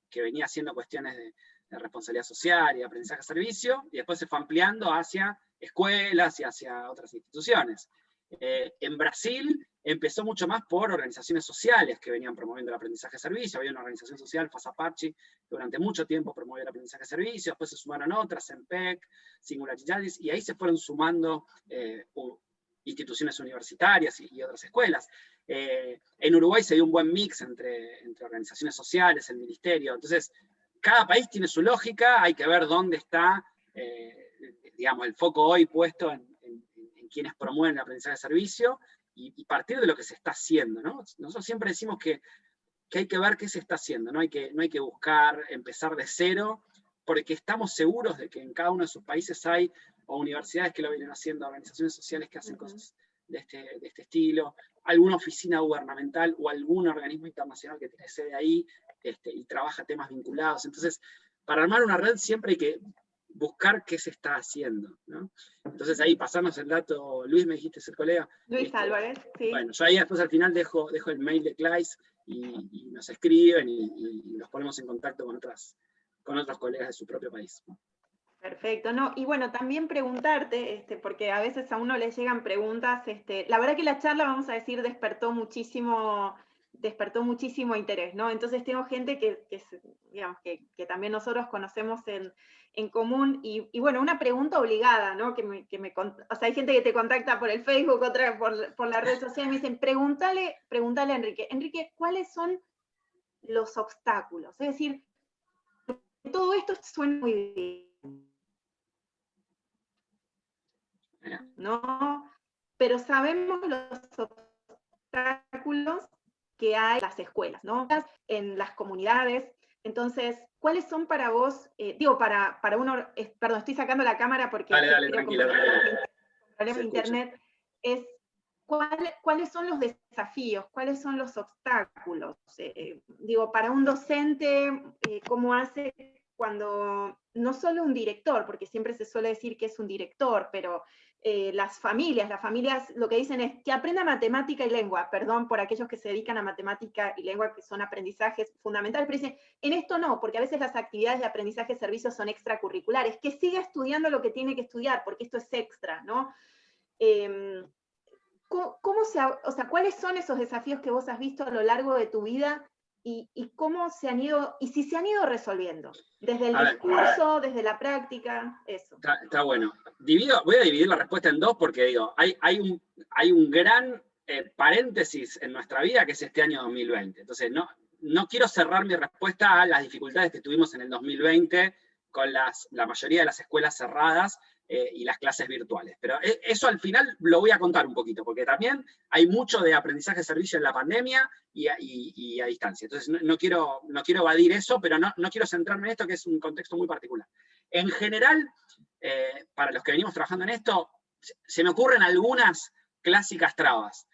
que venía haciendo cuestiones de responsabilidad social y de aprendizaje a servicio, y después se fue ampliando hacia escuelas y hacia otras instituciones. En Brasil empezó mucho más por organizaciones sociales que venían promoviendo el aprendizaje a servicio. Había una organización social, Fasaparchi, que durante mucho tiempo promovió el aprendizaje a servicio, después se sumaron otras, Empec, Singularidades, y ahí se fueron sumando instituciones universitarias y otras escuelas. En Uruguay se dio un buen mix entre organizaciones sociales, el ministerio. Entonces, cada país tiene su lógica, hay que ver dónde está, digamos, el foco hoy puesto en quienes promueven el aprendizaje de servicio y partir de lo que se está haciendo, ¿no? Nosotros siempre decimos que hay que ver qué se está haciendo, no hay que buscar empezar de cero, porque estamos seguros de que en cada uno de sus países hay o universidades que lo vienen haciendo, organizaciones sociales que hacen cosas de este estilo, alguna oficina gubernamental o algún organismo internacional que tiene sede ahí y trabaja temas vinculados. Entonces, para armar una red siempre hay que buscar qué se está haciendo, ¿no? Entonces ahí pasarnos el dato, Luis, me dijiste ser colega. Luis Álvarez, sí. Bueno, yo ahí después al final dejo el mail de Clays y nos escriben y nos ponemos en contacto con otros colegas de su propio país. Perfecto, no, y bueno, también preguntarte, porque a veces a uno le llegan preguntas, la verdad que la charla, vamos a decir, despertó muchísimo interés, ¿no? Entonces tengo gente digamos, que también nosotros conocemos en común, y bueno, una pregunta obligada, ¿no? O sea, hay gente que te contacta por el Facebook, otra por la red social, y me dicen, pregúntale a Enrique. Enrique, ¿cuáles son los obstáculos? Es decir, todo esto suena muy bien, ¿no? Pero sabemos los obstáculos que hay en las escuelas, ¿no? En las comunidades. Entonces, ¿cuáles son para vos, para uno, perdón, estoy sacando la cámara porque dale, tranquila. Problema de internet, ¿cuáles son los desafíos? ¿Cuáles son los obstáculos? Para un docente, ¿cómo hace cuando, no solo un director, porque siempre se suele decir que es un director, pero las familias lo que dicen es que aprenda matemática y lengua, perdón por aquellos que se dedican a matemática y lengua, que son aprendizajes fundamentales, pero dicen, en esto no, porque a veces las actividades de aprendizaje de servicios son extracurriculares, que siga estudiando lo que tiene que estudiar, porque esto es extra, ¿no? ¿Cuáles son esos desafíos que vos has visto a lo largo de tu vida y cómo se han ido, y si se han ido resolviendo? Desde el discurso, desde la práctica, eso. Está bueno. Voy a dividir la respuesta en dos porque digo, hay un gran paréntesis en nuestra vida que es este año 2020. Entonces, no quiero cerrar mi respuesta a las dificultades que tuvimos en el 2020 con la mayoría de las escuelas cerradas y las clases virtuales. Pero eso al final lo voy a contar un poquito, porque también hay mucho de aprendizaje de servicio en la pandemia y a distancia. Entonces no quiero evadir eso, pero no quiero centrarme en esto, que es un contexto muy particular. En general, para los que venimos trabajando en esto, se me ocurren algunas clásicas trabas.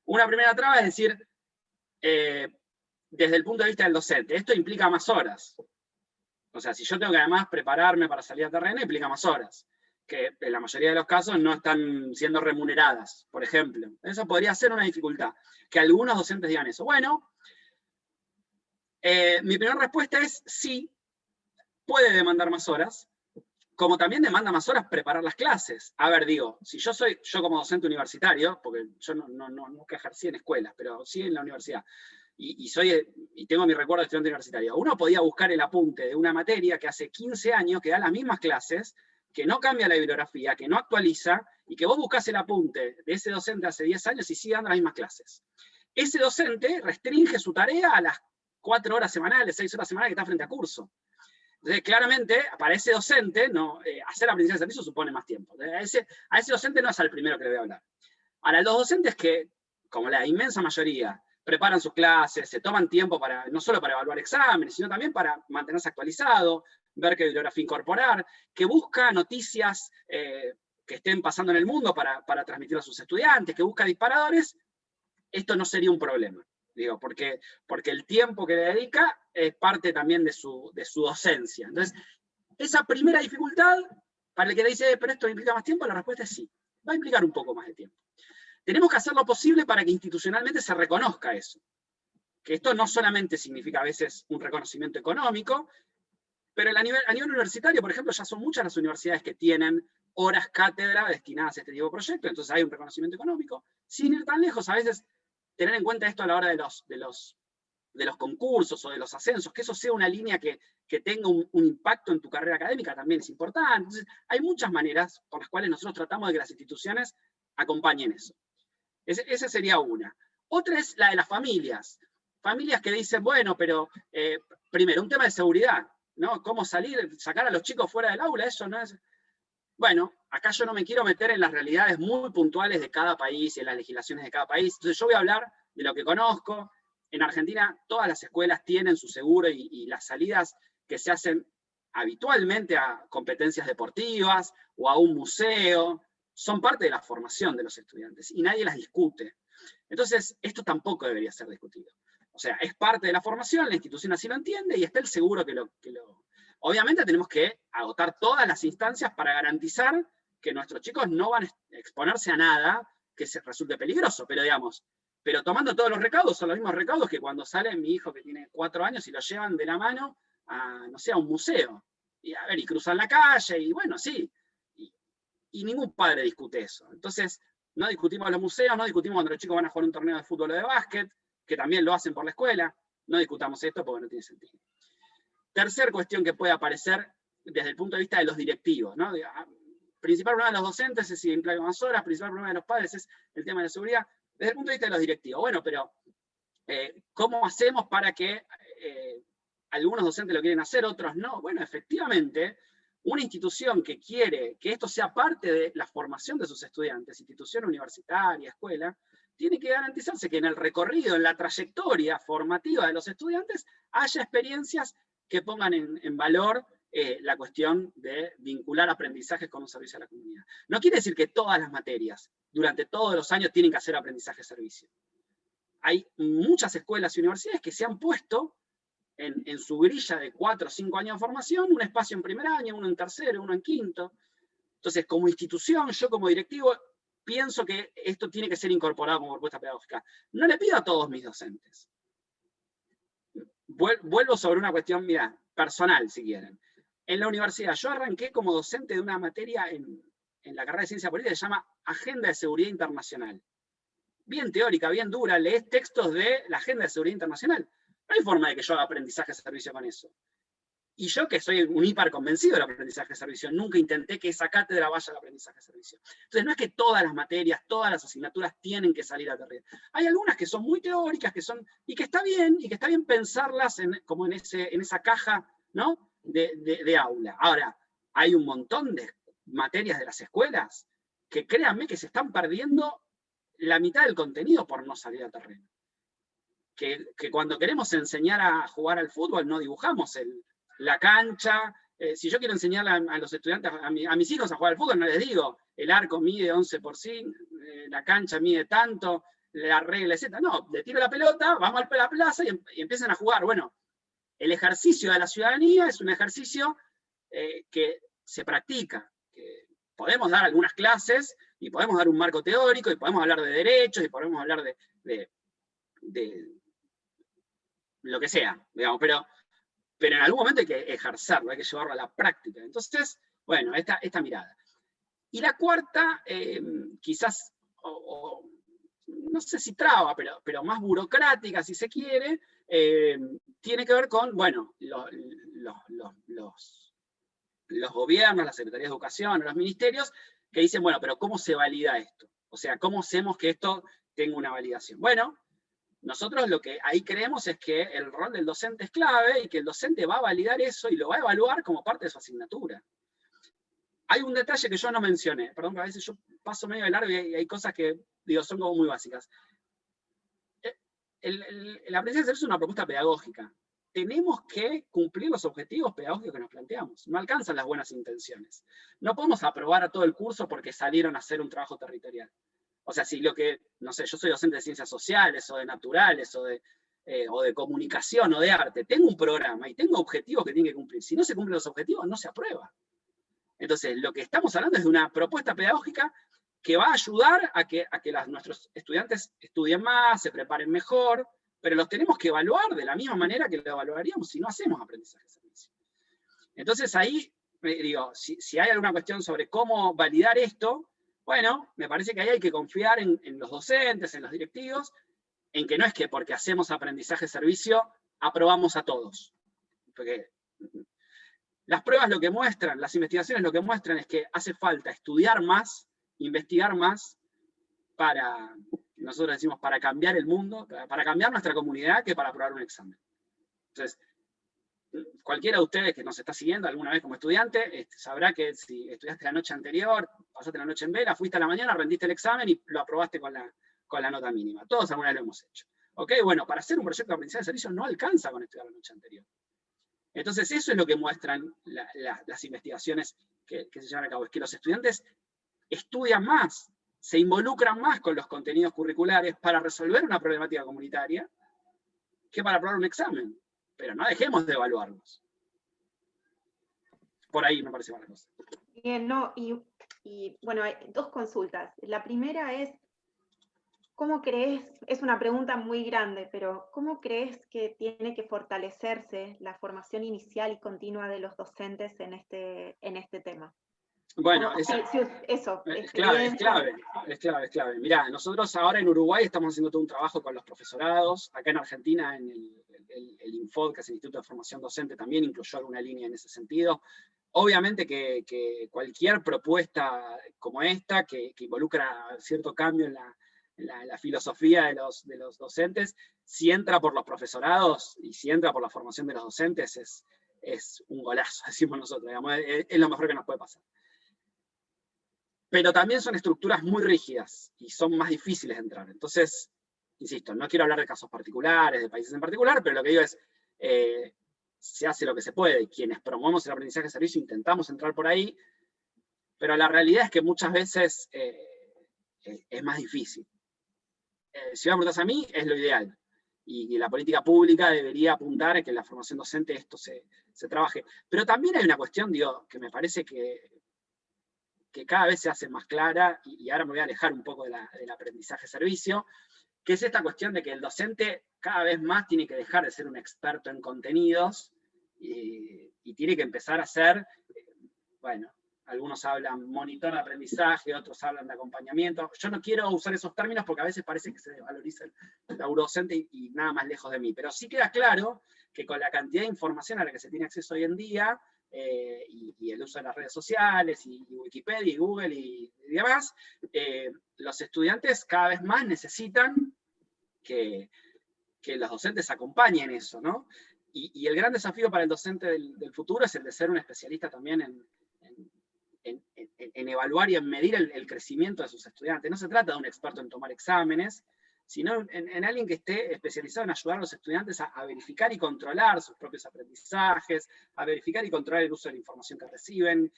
Una primera traba es decir, desde el punto de vista del docente, esto implica más horas. O sea, si yo tengo que además prepararme para salir a terreno, implica más horas, que en la mayoría de los casos no están siendo remuneradas, por ejemplo. Eso podría ser una dificultad, que algunos docentes digan eso. Bueno, mi primera respuesta es sí, puede demandar más horas, como también demanda más horas preparar las clases. A ver, digo, si yo como docente universitario, porque yo nunca ejercí en escuelas, pero sí en la universidad, y tengo mi recuerdo de estudiante universitario, uno podía buscar el apunte de una materia que hace 15 años, que da las mismas clases, que no cambia la bibliografía, que no actualiza, y que vos buscás el apunte de ese docente hace 10 años y sigue dando las mismas clases. Ese docente restringe su tarea a las 4 horas semanales, 6 horas semanales que está frente a curso. Entonces, claramente, para ese docente, hacer aprendizaje de servicio supone más tiempo. A ese docente no es al primero que le voy a hablar. Ahora, los docentes que, como la inmensa mayoría, preparan sus clases, se toman tiempo no solo para evaluar exámenes, sino también para mantenerse actualizado, ver qué bibliografía incorporar, que busca noticias que estén pasando en el mundo para transmitir a sus estudiantes, que busca disparadores, esto no sería un problema. Digo, porque el tiempo que le dedica es parte también de su docencia. Entonces, esa primera dificultad, para el que le dice, pero esto implica más tiempo, la respuesta es sí, va a implicar un poco más de tiempo. Tenemos que hacer lo posible para que institucionalmente se reconozca eso. Que esto no solamente significa a veces un reconocimiento económico, pero a nivel universitario, por ejemplo, ya son muchas las universidades que tienen horas cátedra destinadas a este tipo de proyectos, entonces hay un reconocimiento económico. Sin ir tan lejos, a veces tener en cuenta esto a la hora de los concursos o de los ascensos, que eso sea una línea que tenga un impacto en tu carrera académica también es importante. Entonces, hay muchas maneras por las cuales nosotros tratamos de que las instituciones acompañen eso. Esa sería una. Otra es la de las familias. Familias que dicen, bueno, pero primero, un tema de seguridad, ¿no? ¿Cómo sacar a los chicos fuera del aula? Eso no es... Bueno, acá yo no me quiero meter en las realidades muy puntuales de cada país y en las legislaciones de cada país. Entonces yo voy a hablar de lo que conozco. En Argentina todas las escuelas tienen su seguro y las salidas que se hacen habitualmente a competencias deportivas o a un museo son parte de la formación de los estudiantes y nadie las discute. Entonces, esto tampoco debería ser discutido. O sea, es parte de la formación, la institución así lo entiende y está el seguro que lo... Obviamente tenemos que agotar todas las instancias para garantizar que nuestros chicos no van a exponerse a nada que se resulte peligroso, pero digamos, tomando todos los recaudos, son los mismos recaudos que cuando sale mi hijo que tiene 4 años y lo llevan de la mano a, no sé, a un museo. Y cruzan la calle, y bueno, sí. Y ningún padre discute eso. Entonces, no discutimos los museos, no discutimos cuando los chicos van a jugar un torneo de fútbol o de básquet, que también lo hacen por la escuela. No discutamos esto porque no tiene sentido. Tercer cuestión que puede aparecer desde el punto de vista de los directivos, ¿no? Principal problema de los docentes es si implica más horas, principal problema de los padres es el tema de la seguridad. Desde el punto de vista de los directivos, bueno, pero ¿cómo hacemos para que algunos docentes lo quieren hacer, otros no? Bueno, efectivamente, una institución que quiere que esto sea parte de la formación de sus estudiantes, institución universitaria, escuela, tiene que garantizarse que en el recorrido, en la trayectoria formativa de los estudiantes, haya experiencias que pongan en valor la cuestión de vincular aprendizajes con un servicio a la comunidad. No quiere decir que todas las materias, durante todos los años, tienen que hacer aprendizaje-servicio. Hay muchas escuelas y universidades que se han puesto en su grilla de 4 o 5 años de formación, un espacio en primer año, uno en tercero, uno en quinto. Entonces, como institución, yo como directivo, pienso que esto tiene que ser incorporado como propuesta pedagógica. No le pido a todos mis docentes. Vuelvo sobre una cuestión, mira, personal, si quieren. En la universidad, yo arranqué como docente de una materia en la carrera de Ciencia Política que se llama Agenda de Seguridad Internacional. Bien teórica, bien dura, lees textos de la Agenda de Seguridad Internacional. No hay forma de que yo haga aprendizaje de servicio con eso. Y yo, que soy un hiper convencido del aprendizaje de servicio, nunca intenté que esa cátedra vaya al aprendizaje de servicio. Entonces, no es que todas las materias, todas las asignaturas tienen que salir a terreno. Hay algunas que son muy teóricas, y que está bien pensarlas como en esa caja, ¿no? de aula. Ahora, hay un montón de materias de las escuelas que créanme que se están perdiendo la mitad del contenido por no salir a terreno. Que cuando queremos enseñar a jugar al fútbol no dibujamos la cancha. Si yo quiero enseñar a los estudiantes, a mis hijos a jugar al fútbol, no les digo, el arco mide 11 por 5, la cancha mide tanto, la regla es esta. No, le tiro la pelota, vamos a la plaza y empiezan a jugar. Bueno, el ejercicio de la ciudadanía es un ejercicio que se practica. Que podemos dar algunas clases y podemos dar un marco teórico y podemos hablar de derechos y podemos hablar de lo que sea, digamos, pero en algún momento hay que ejercerlo, hay que llevarlo a la práctica. Entonces, bueno, esta mirada. Y la cuarta, quizás, no sé si traba, pero más burocrática, si se quiere, tiene que ver con, bueno, los gobiernos, la Secretaría de Educación, los ministerios, que dicen, bueno, pero ¿cómo se valida esto? O sea, ¿cómo hacemos que esto tenga una validación? Bueno, Nosotros lo que ahí creemos es que el rol del docente es clave y que el docente va a validar eso y lo va a evaluar como parte de su asignatura. Hay un detalle que yo no mencioné, perdón, que a veces yo paso medio de largo y hay cosas que, digo, son como muy básicas. El aprendizaje es una propuesta pedagógica. Tenemos que cumplir los objetivos pedagógicos que nos planteamos. No alcanzan las buenas intenciones. No podemos aprobar a todo el curso porque salieron a hacer un trabajo territorial. O sea, si lo que, no sé, yo soy docente de ciencias sociales o de naturales o de comunicación o de arte, tengo un programa y tengo objetivos que tienen que cumplir. Si no se cumplen los objetivos, no se aprueba. Entonces, lo que estamos hablando es de una propuesta pedagógica que va a ayudar a que nuestros estudiantes estudien más, se preparen mejor, pero los tenemos que evaluar de la misma manera que lo evaluaríamos si no hacemos aprendizaje de servicio. Entonces ahí, digo, si hay alguna cuestión sobre cómo validar esto, bueno, me parece que ahí hay que confiar en los docentes, en los directivos, en que no es que porque hacemos aprendizaje de servicio, aprobamos a todos. Porque las pruebas lo que muestran, las investigaciones lo que muestran es que hace falta estudiar más, investigar más, para, nosotros decimos, para cambiar el mundo, para cambiar nuestra comunidad, que para aprobar un examen. Entonces, cualquiera de ustedes que nos está siguiendo alguna vez como estudiante, sabrá que si estudiaste la noche anterior, pasaste la noche en vela, fuiste a la mañana, rendiste el examen y lo aprobaste con la nota mínima. Todos alguna vez lo hemos hecho. ¿Ok? Bueno, para hacer un proyecto de aprendizaje de servicio no alcanza con estudiar la noche anterior. Entonces, eso es lo que muestran las investigaciones que se llevan a cabo, es que los estudiantes estudian más, se involucran más con los contenidos curriculares para resolver una problemática comunitaria que para aprobar un examen. Pero no dejemos de evaluarlos. Por ahí me parece mala cosa. Bien, no, y bueno, hay dos consultas. La primera es, ¿cómo crees, es una pregunta muy grande, pero ¿cómo crees que tiene que fortalecerse la formación inicial y continua de los docentes en este tema? Bueno, es clave. Mirá, nosotros ahora en Uruguay estamos haciendo todo un trabajo con los profesorados. Acá en Argentina, en el INFOD, que es el Instituto de Formación Docente, también incluyó alguna línea en ese sentido. Obviamente que cualquier propuesta como esta, que involucra cierto cambio en la filosofía de los docentes, si entra por los profesorados y si entra por la formación de los docentes, es un golazo, decimos nosotros, digamos, es lo mejor que nos puede pasar. Pero también son estructuras muy rígidas y son más difíciles de entrar. Entonces, insisto, no quiero hablar de casos particulares, de países en particular, pero lo que digo es, se hace lo que se puede. Quienes promovemos el aprendizaje de servicio intentamos entrar por ahí, pero la realidad es que muchas veces es más difícil. Si me preguntas a mí, es lo ideal. Y la política pública debería apuntar a que en la formación docente esto se trabaje. Pero también hay una cuestión, digo, que me parece que cada vez se hace más clara, y ahora me voy a alejar un poco del aprendizaje de servicio, que es esta cuestión de que el docente cada vez más tiene que dejar de ser un experto en contenidos y tiene que empezar a ser, bueno, algunos hablan monitor de aprendizaje, otros hablan de acompañamiento. Yo no quiero usar esos términos porque a veces parece que se desvaloriza el laburo docente y nada más lejos de mí, pero sí queda claro que con la cantidad de información a la que se tiene acceso hoy en día, y el uso de las redes sociales, y Wikipedia, y Google, y demás, los estudiantes cada vez más necesitan que los docentes acompañen eso, ¿no? Y el gran desafío para el docente del futuro es el de ser un especialista también en evaluar y en medir el crecimiento de sus estudiantes. No se trata de un experto en tomar exámenes, sino en alguien que esté especializado en ayudar a los estudiantes a verificar y controlar sus propios aprendizajes, a verificar y controlar el uso de la información que reciben.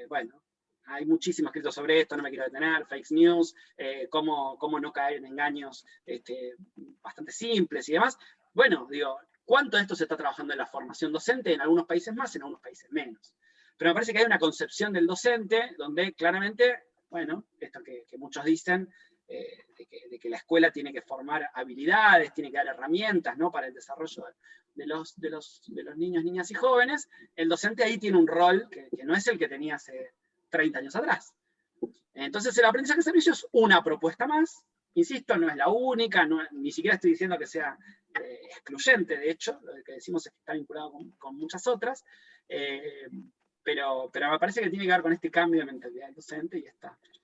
Bueno, hay muchísimo escrito sobre esto, no me quiero detener, fake news, cómo no caer en engaños bastante simples y demás. Bueno, digo, ¿cuánto de esto se está trabajando en la formación docente? En algunos países más, en algunos países menos. Pero me parece que hay una concepción del docente donde claramente, bueno, esto que muchos dicen, de que la escuela tiene que formar habilidades, tiene que dar herramientas, ¿no?, para el desarrollo de los niños, niñas y jóvenes. El docente ahí tiene un rol que no es el que tenía hace 30 años atrás. Entonces el aprendizaje de servicio es una propuesta más, insisto, no es la única, ni siquiera estoy diciendo que sea excluyente, de hecho, lo que decimos es que está vinculado con muchas otras, pero me parece que tiene que ver con este cambio de mentalidad del docente y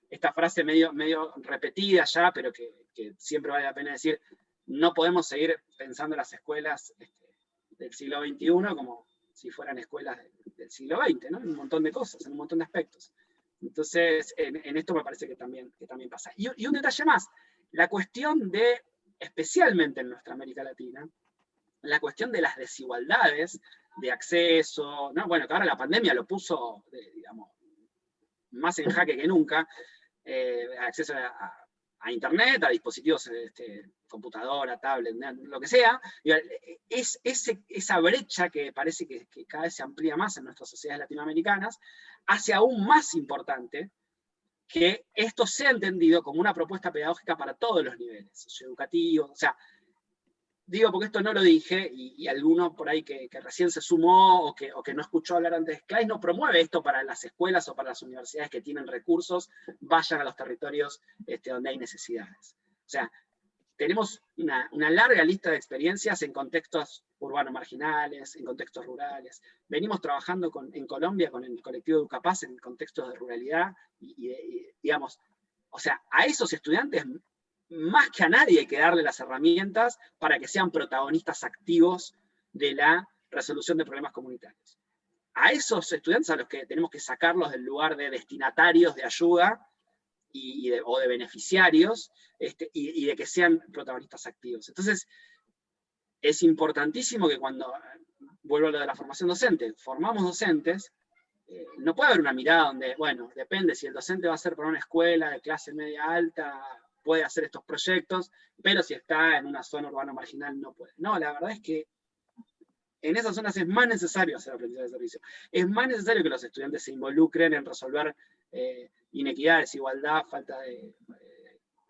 esta frase medio repetida ya, pero que siempre vale la pena decir, no podemos seguir pensando las escuelas del siglo XXI como si fueran escuelas del siglo XX, ¿no? En un montón de cosas, en un montón de aspectos. Entonces, en esto me parece que también pasa. Y un detalle más, la cuestión de, especialmente en nuestra América Latina, la cuestión de las desigualdades de acceso, ¿no? Bueno, que ahora la pandemia lo puso, digamos, más en jaque que nunca, acceso a internet, a dispositivos, computadora, tablet, lo que sea, esa brecha que parece que cada vez se amplía más en nuestras sociedades latinoamericanas, hace aún más importante que esto sea entendido como una propuesta pedagógica para todos los niveles, socioeducativos, o sea, digo porque esto no lo dije, y alguno por ahí que recién se sumó o que no escuchó hablar antes, CLAIS no promueve esto para las escuelas o para las universidades que tienen recursos, vayan a los territorios donde hay necesidades. O sea, tenemos una larga lista de experiencias en contextos urbanos marginales, en contextos rurales. Venimos trabajando en Colombia con el colectivo Educapaz en contextos de ruralidad, y digamos, o sea, a esos estudiantes más que a nadie hay que darle las herramientas para que sean protagonistas activos de la resolución de problemas comunitarios. A esos estudiantes a los que tenemos que sacarlos del lugar de destinatarios de ayuda o de beneficiarios, y de que sean protagonistas activos. Entonces, es importantísimo que cuando, vuelvo a lo de la formación docente, formamos docentes, no puede haber una mirada donde, bueno, depende si el docente va a ser para una escuela de clase media alta, puede hacer estos proyectos, pero si está en una zona urbana marginal no puede. No, la verdad es que en esas zonas es más necesario hacer aprendizaje de servicio. Es más necesario que los estudiantes se involucren en resolver inequidad, desigualdad, falta de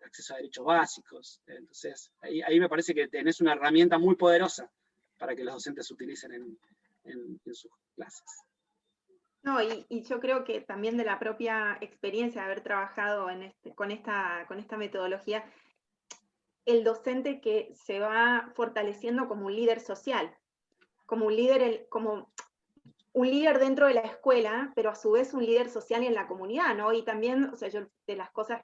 acceso a derechos básicos. Entonces, ahí me parece que tenés una herramienta muy poderosa para que los docentes utilicen en sus clases. No, y yo creo que también de la propia experiencia de haber trabajado con esta metodología, el docente que se va fortaleciendo como un líder social, como un líder dentro de la escuela, pero a su vez un líder social en la comunidad, ¿no? Y también, o sea, yo de las cosas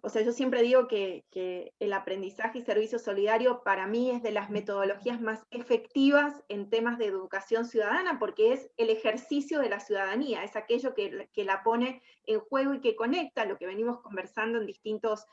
o sea, yo siempre digo que el aprendizaje y servicio solidario para mí es de las metodologías más efectivas en temas de educación ciudadana, porque es el ejercicio de la ciudadanía, es aquello que la pone en juego y que conecta lo que venimos conversando en distintas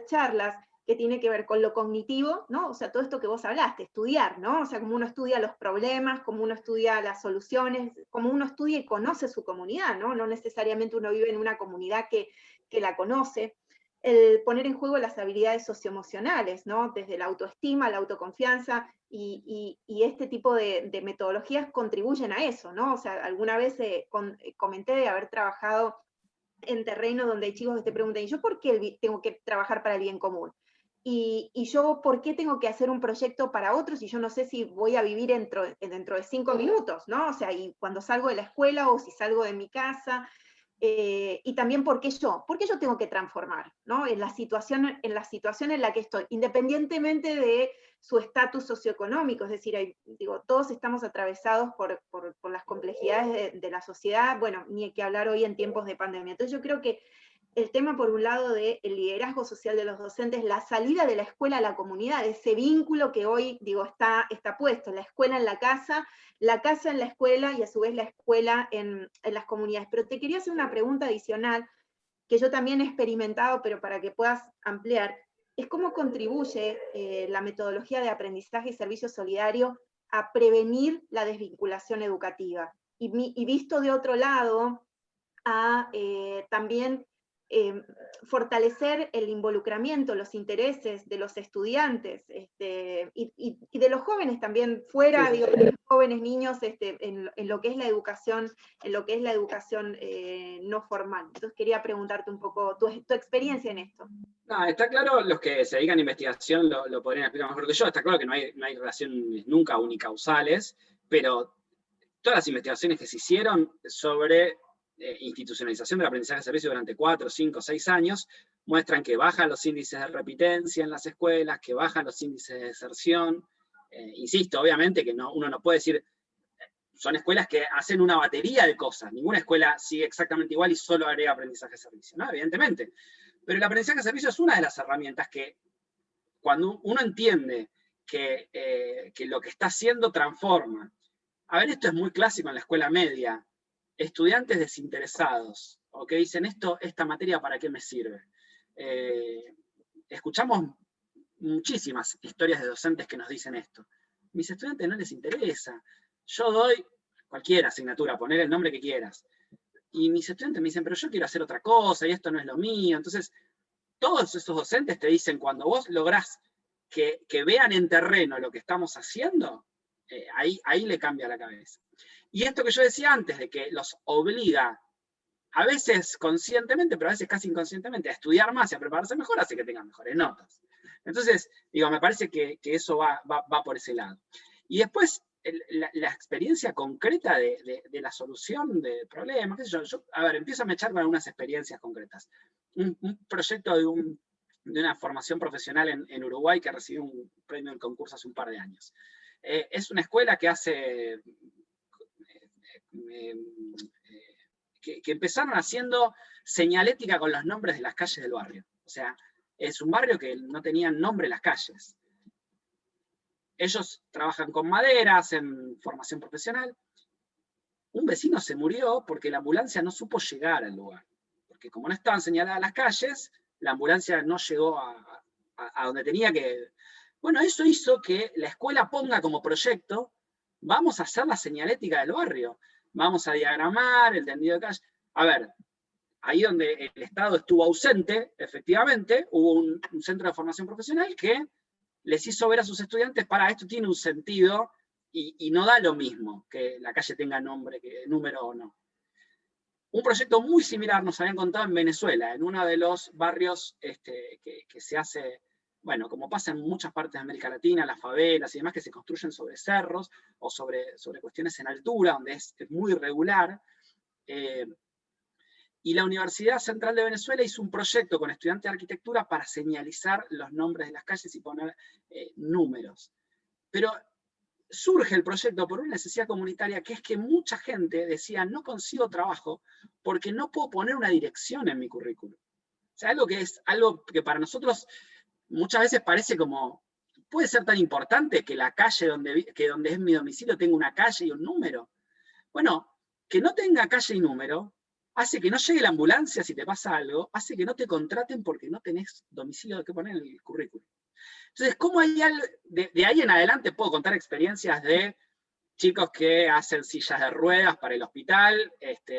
charlas, que tiene que ver con lo cognitivo, ¿no? O sea, todo esto que vos hablaste, estudiar, ¿no? O sea, como uno estudia los problemas, como uno estudia las soluciones, como uno estudia y conoce su comunidad, ¿no? No necesariamente uno vive en una comunidad que la conoce. El poner en juego las habilidades socioemocionales, ¿no? Desde la autoestima, la autoconfianza, y este tipo de metodologías contribuyen a eso, ¿no? O sea, alguna vez comenté de haber trabajado en terreno donde hay chicos que te preguntan, ¿y yo por qué tengo que trabajar para el bien común? Y yo, ¿por qué tengo que hacer un proyecto para otros y yo no sé si voy a vivir dentro de 5 minutos, ¿no? O sea, y cuando salgo de la escuela o si salgo de mi casa, y también ¿por qué yo tengo que transformar, ¿no? En la situación en la que estoy, independientemente de su estatus socioeconómico, es decir, digo, todos estamos atravesados por las complejidades de la sociedad, bueno, ni hay que hablar hoy en tiempos de pandemia. Entonces yo creo que el tema, por un lado, del liderazgo social de los docentes, la salida de la escuela a la comunidad, ese vínculo que hoy, digo, está puesto, la escuela en la casa en la escuela, y a su vez la escuela en las comunidades. Pero te quería hacer una pregunta adicional, que yo también he experimentado, pero para que puedas ampliar, es cómo contribuye la metodología de aprendizaje y servicio solidario a prevenir la desvinculación educativa. Y visto de otro lado, a también fortalecer el involucramiento, los intereses de los estudiantes, y de los jóvenes también, fuera, sí, digo, de los jóvenes niños, en lo que es la educación, no formal. Entonces quería preguntarte un poco tu experiencia en esto. No, está claro, los que se dedican a investigación lo podrían explicar mejor que yo. Está claro que no hay relaciones nunca unicausales, pero todas las investigaciones que se hicieron sobre institucionalización del aprendizaje de servicio durante 4, 5, 6 años muestran que bajan los índices de repitencia en las escuelas, que bajan los índices de deserción. Insisto, obviamente que uno no puede decir, son escuelas que hacen una batería de cosas, ninguna escuela sigue exactamente igual y solo agrega aprendizaje de servicio, ¿no? Evidentemente. Pero el aprendizaje de servicio es una de las herramientas que, cuando uno entiende que lo que está haciendo transforma. A ver, esto es muy clásico en la escuela media. Estudiantes desinteresados, o que dicen, esta materia ¿para qué me sirve? Escuchamos muchísimas historias de docentes que nos dicen esto. Mis estudiantes no les interesa. Yo doy cualquier asignatura, poner el nombre que quieras. Y mis estudiantes me dicen, pero yo quiero hacer otra cosa, y esto no es lo mío. Entonces, todos esos docentes te dicen, cuando vos lográs que vean en terreno lo que estamos haciendo, ahí le cambia la cabeza. Y esto que yo decía antes, de que los obliga, a veces conscientemente, pero a veces casi inconscientemente, a estudiar más y a prepararse mejor, hace que tengan mejores notas. Entonces, digo, me parece que eso va por ese lado. Y después, la experiencia concreta de la solución de problemas, qué sé yo, a ver, empiezo a mechar con algunas experiencias concretas. Un proyecto de una formación profesional en Uruguay que recibió un premio en concurso hace un par de años. Es una escuela que hace... que empezaron haciendo señalética con los nombres de las calles del barrio. O sea, es un barrio que no tenían nombre las calles. Ellos trabajan con madera, hacen formación profesional. Un vecino se murió porque la ambulancia no supo llegar al lugar. Porque como no estaban señaladas las calles, la ambulancia no llegó a donde tenía que... Bueno, eso hizo que la escuela ponga como proyecto, vamos a hacer la señalética del barrio, vamos a diagramar el tendido de calle. A ver, ahí donde el Estado estuvo ausente, efectivamente, hubo un centro de formación profesional que les hizo ver a sus estudiantes, para esto tiene un sentido, y no da lo mismo que la calle tenga nombre, que número o no. Un proyecto muy similar nos habían contado en Venezuela, en uno de los barrios que se hace, bueno, como pasa en muchas partes de América Latina, las favelas y demás, que se construyen sobre cerros o sobre cuestiones en altura, donde es muy irregular. Y la Universidad Central de Venezuela hizo un proyecto con estudiantes de arquitectura para señalizar los nombres de las calles y poner números. Pero surge el proyecto por una necesidad comunitaria, que es que mucha gente decía, no consigo trabajo porque no puedo poner una dirección en mi currículum. O sea, algo que para nosotros muchas veces parece como, puede ser tan importante que la calle donde es mi domicilio tenga una calle y un número. Bueno, que no tenga calle y número hace que no llegue la ambulancia si te pasa algo, hace que no te contraten porque no tenés domicilio que poner en el currículum. Entonces, ¿cómo hay algo? De ahí en adelante puedo contar experiencias de chicos que hacen sillas de ruedas para el hospital,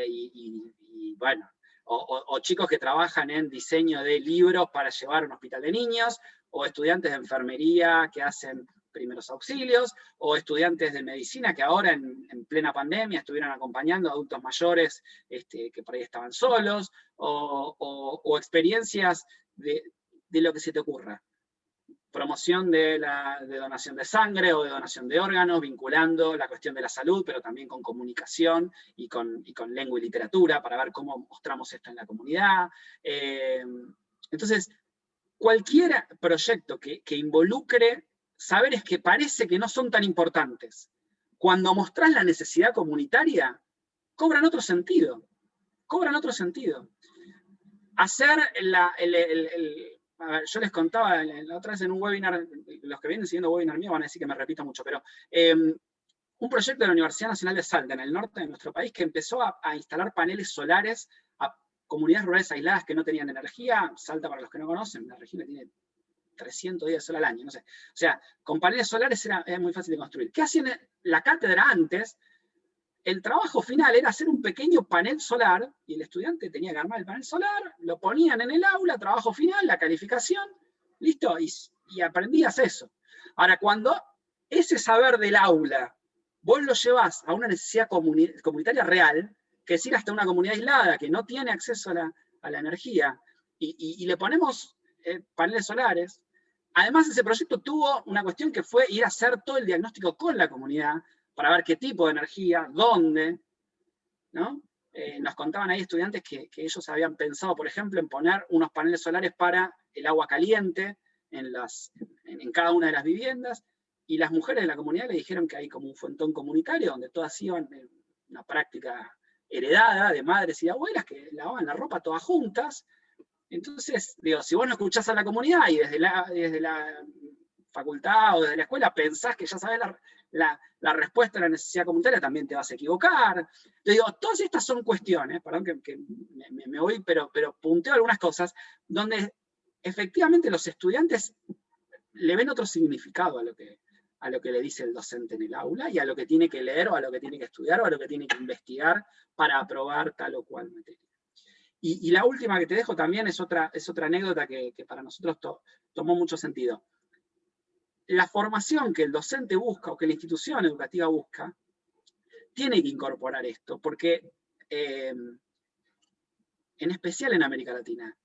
y bueno, o chicos que trabajan en diseño de libros para llevar a un hospital de niños, o estudiantes de enfermería que hacen primeros auxilios, o estudiantes de medicina que ahora en plena pandemia estuvieron acompañando a adultos mayores que por ahí estaban solos, o experiencias de lo que se te ocurra. Promoción de donación de sangre o de donación de órganos, vinculando la cuestión de la salud, pero también con comunicación y con lengua y literatura, para ver cómo mostramos esto en la comunidad. Entonces, cualquier proyecto que involucre saberes que parece que no son tan importantes, cuando mostrás la necesidad comunitaria, cobran otro sentido. Cobran otro sentido. Hacer a ver, yo les contaba la otra vez en un webinar, los que vienen siguiendo webinar mío van a decir que me repito mucho, pero un proyecto de la Universidad Nacional de Salta, en el norte de nuestro país, que empezó a instalar paneles solares a comunidades rurales aisladas que no tenían energía. Salta, para los que no conocen, la región tiene 300 días de sol al año, no sé. O sea, con paneles solares era muy fácil de construir. ¿Qué hacían la cátedra antes? El trabajo final era hacer un pequeño panel solar, y el estudiante tenía que armar el panel solar, lo ponían en el aula, trabajo final, la calificación, listo, y aprendías eso. Ahora, cuando ese saber del aula vos lo llevás a una necesidad comunitaria real, que es ir hasta una comunidad aislada que no tiene acceso a la energía, y le ponemos paneles solares, además ese proyecto tuvo una cuestión que fue ir a hacer todo el diagnóstico con la comunidad, para ver qué tipo de energía, dónde, ¿no? Nos contaban ahí estudiantes que ellos habían pensado, por ejemplo, en poner unos paneles solares para el agua caliente en cada una de las viviendas, y las mujeres de la comunidad le dijeron que hay como un fuentón comunitario donde todas iban, una práctica heredada de madres y de abuelas que lavaban la ropa todas juntas, Entonces, digo, si vos no escuchás a la comunidad y desde la facultad o desde la escuela pensás que ya sabés la respuesta a la necesidad comunitaria, también te vas a equivocar. Te digo, todas estas son cuestiones, perdón que me voy, pero punteo algunas cosas, donde efectivamente los estudiantes le ven otro significado a lo que le dice el docente en el aula, y a lo que tiene que leer, o a lo que tiene que estudiar, o a lo que tiene que investigar para aprobar tal o cual materia. Y la última que te dejo también es otra anécdota que para nosotros tomó mucho sentido. La formación que el docente busca, o que la institución educativa busca, tiene que incorporar esto, porque en especial en América Latina,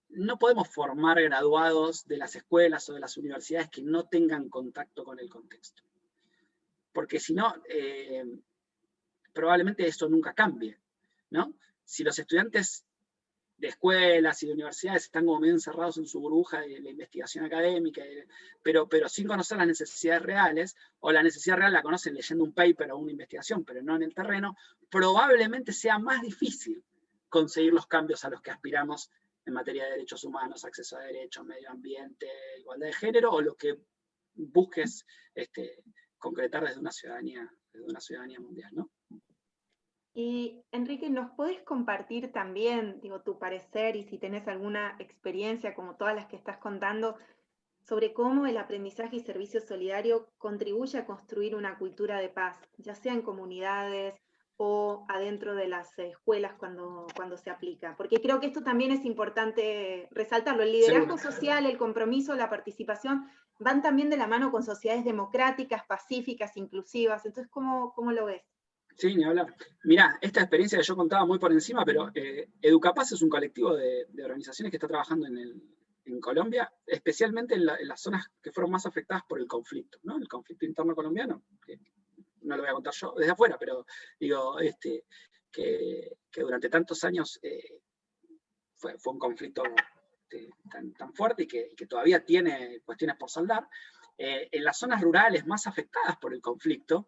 no podemos formar graduados de las escuelas o de las universidades que no tengan contacto con el contexto. Porque si no, probablemente eso nunca cambie, ¿no? Si los estudiantes de escuelas y de universidades están como medio encerrados en su burbuja de la investigación académica, pero sin conocer las necesidades reales, o la necesidad real la conocen leyendo un paper o una investigación, pero no en el terreno, probablemente sea más difícil conseguir los cambios a los que aspiramos en materia de derechos humanos, acceso a derechos, medio ambiente, igualdad de género, o lo que busques concretar desde una ciudadanía mundial, ¿no? Y Enrique, ¿nos podés compartir también, digo, tu parecer, y si tenés alguna experiencia como todas las que estás contando, sobre cómo el aprendizaje y servicio solidario contribuye a construir una cultura de paz, ya sea en comunidades o adentro de las escuelas cuando se aplica? Porque creo que esto también es importante resaltarlo. El liderazgo social, el compromiso, la participación van también de la mano con sociedades democráticas, pacíficas, inclusivas. Entonces, ¿cómo lo ves? Sí, ni hablar. Mirá, esta experiencia que yo contaba muy por encima, pero Educapaz es un colectivo de organizaciones que está trabajando en Colombia, especialmente en las zonas que fueron más afectadas por el conflicto, ¿no? El conflicto interno colombiano, que no lo voy a contar yo desde afuera, pero digo, que durante tantos años fue un conflicto tan fuerte, y que todavía tiene cuestiones por saldar. En las zonas rurales más afectadas por el conflicto,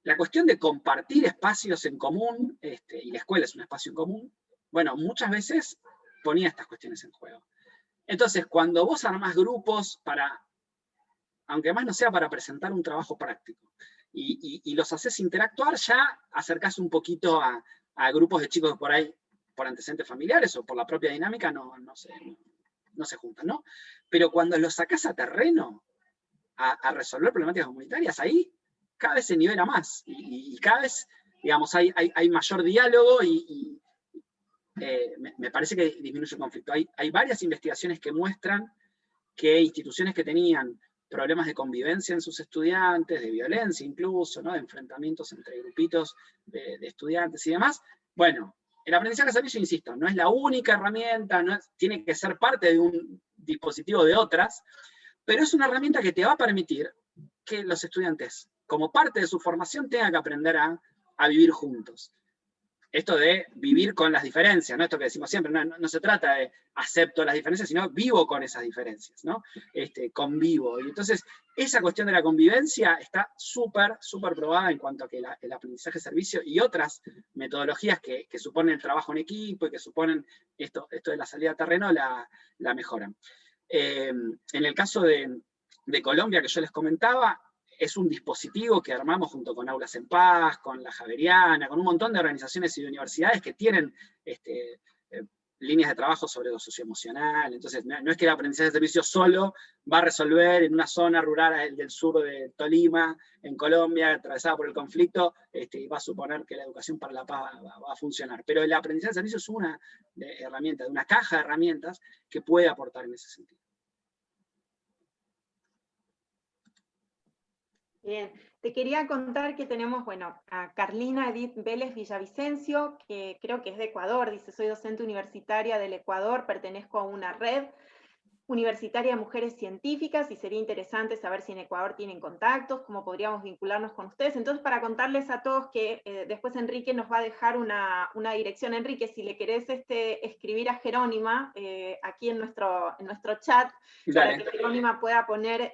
la cuestión de compartir espacios en común, y la escuela es un espacio en común, bueno, muchas veces ponía estas cuestiones en juego. Entonces, cuando vos armás grupos aunque más no sea para presentar un trabajo práctico, y los haces interactuar, ya acercás un poquito a grupos de chicos que por ahí, por antecedentes familiares o por la propia dinámica, no se juntan, ¿no? Pero cuando los sacás a terreno, a resolver problemáticas comunitarias, ahí cada vez se nivela más, y cada vez, digamos, hay mayor diálogo, y me parece que disminuye el conflicto. Hay varias investigaciones que muestran que instituciones que tenían problemas de convivencia en sus estudiantes, de violencia incluso, ¿no? De enfrentamientos entre grupitos de estudiantes y demás, bueno, el aprendizaje de servicio, insisto, no es la única herramienta, tiene que ser parte de un dispositivo de otras, pero es una herramienta que te va a permitir que los estudiantes, como parte de su formación, tengan que aprender a vivir juntos. Esto de vivir con las diferencias, ¿no? Esto que decimos siempre, no se trata de acepto las diferencias, sino vivo con esas diferencias, ¿no? Convivo. Y entonces, esa cuestión de la convivencia está súper probada en cuanto a que el aprendizaje de servicio y otras metodologías que suponen el trabajo en equipo y que suponen esto de la salida a terreno, la mejoran. En el caso de Colombia, que yo les comentaba, es un dispositivo que armamos junto con Aulas en Paz, con la Javeriana, con un montón de organizaciones y universidades que tienen líneas de trabajo sobre lo socioemocional. Entonces, no es que el aprendizaje de servicio solo va a resolver en una zona rural del sur de Tolima, en Colombia, atravesada por el conflicto, y va a suponer que la educación para la paz va a funcionar. Pero el aprendizaje de servicio es una herramienta, de una caja de herramientas que puede aportar en ese sentido. Bien, te quería contar que tenemos, bueno, a Carlina Edith Vélez Villavicencio, que creo que es de Ecuador, dice: soy docente universitaria del Ecuador, pertenezco a una red universitaria de mujeres científicas, y sería interesante saber si en Ecuador tienen contactos, cómo podríamos vincularnos con ustedes. Entonces, para contarles a todos que después Enrique nos va a dejar una dirección. Enrique, si le querés escribir a Jerónima aquí en nuestro chat, para que Jerónima pueda poner,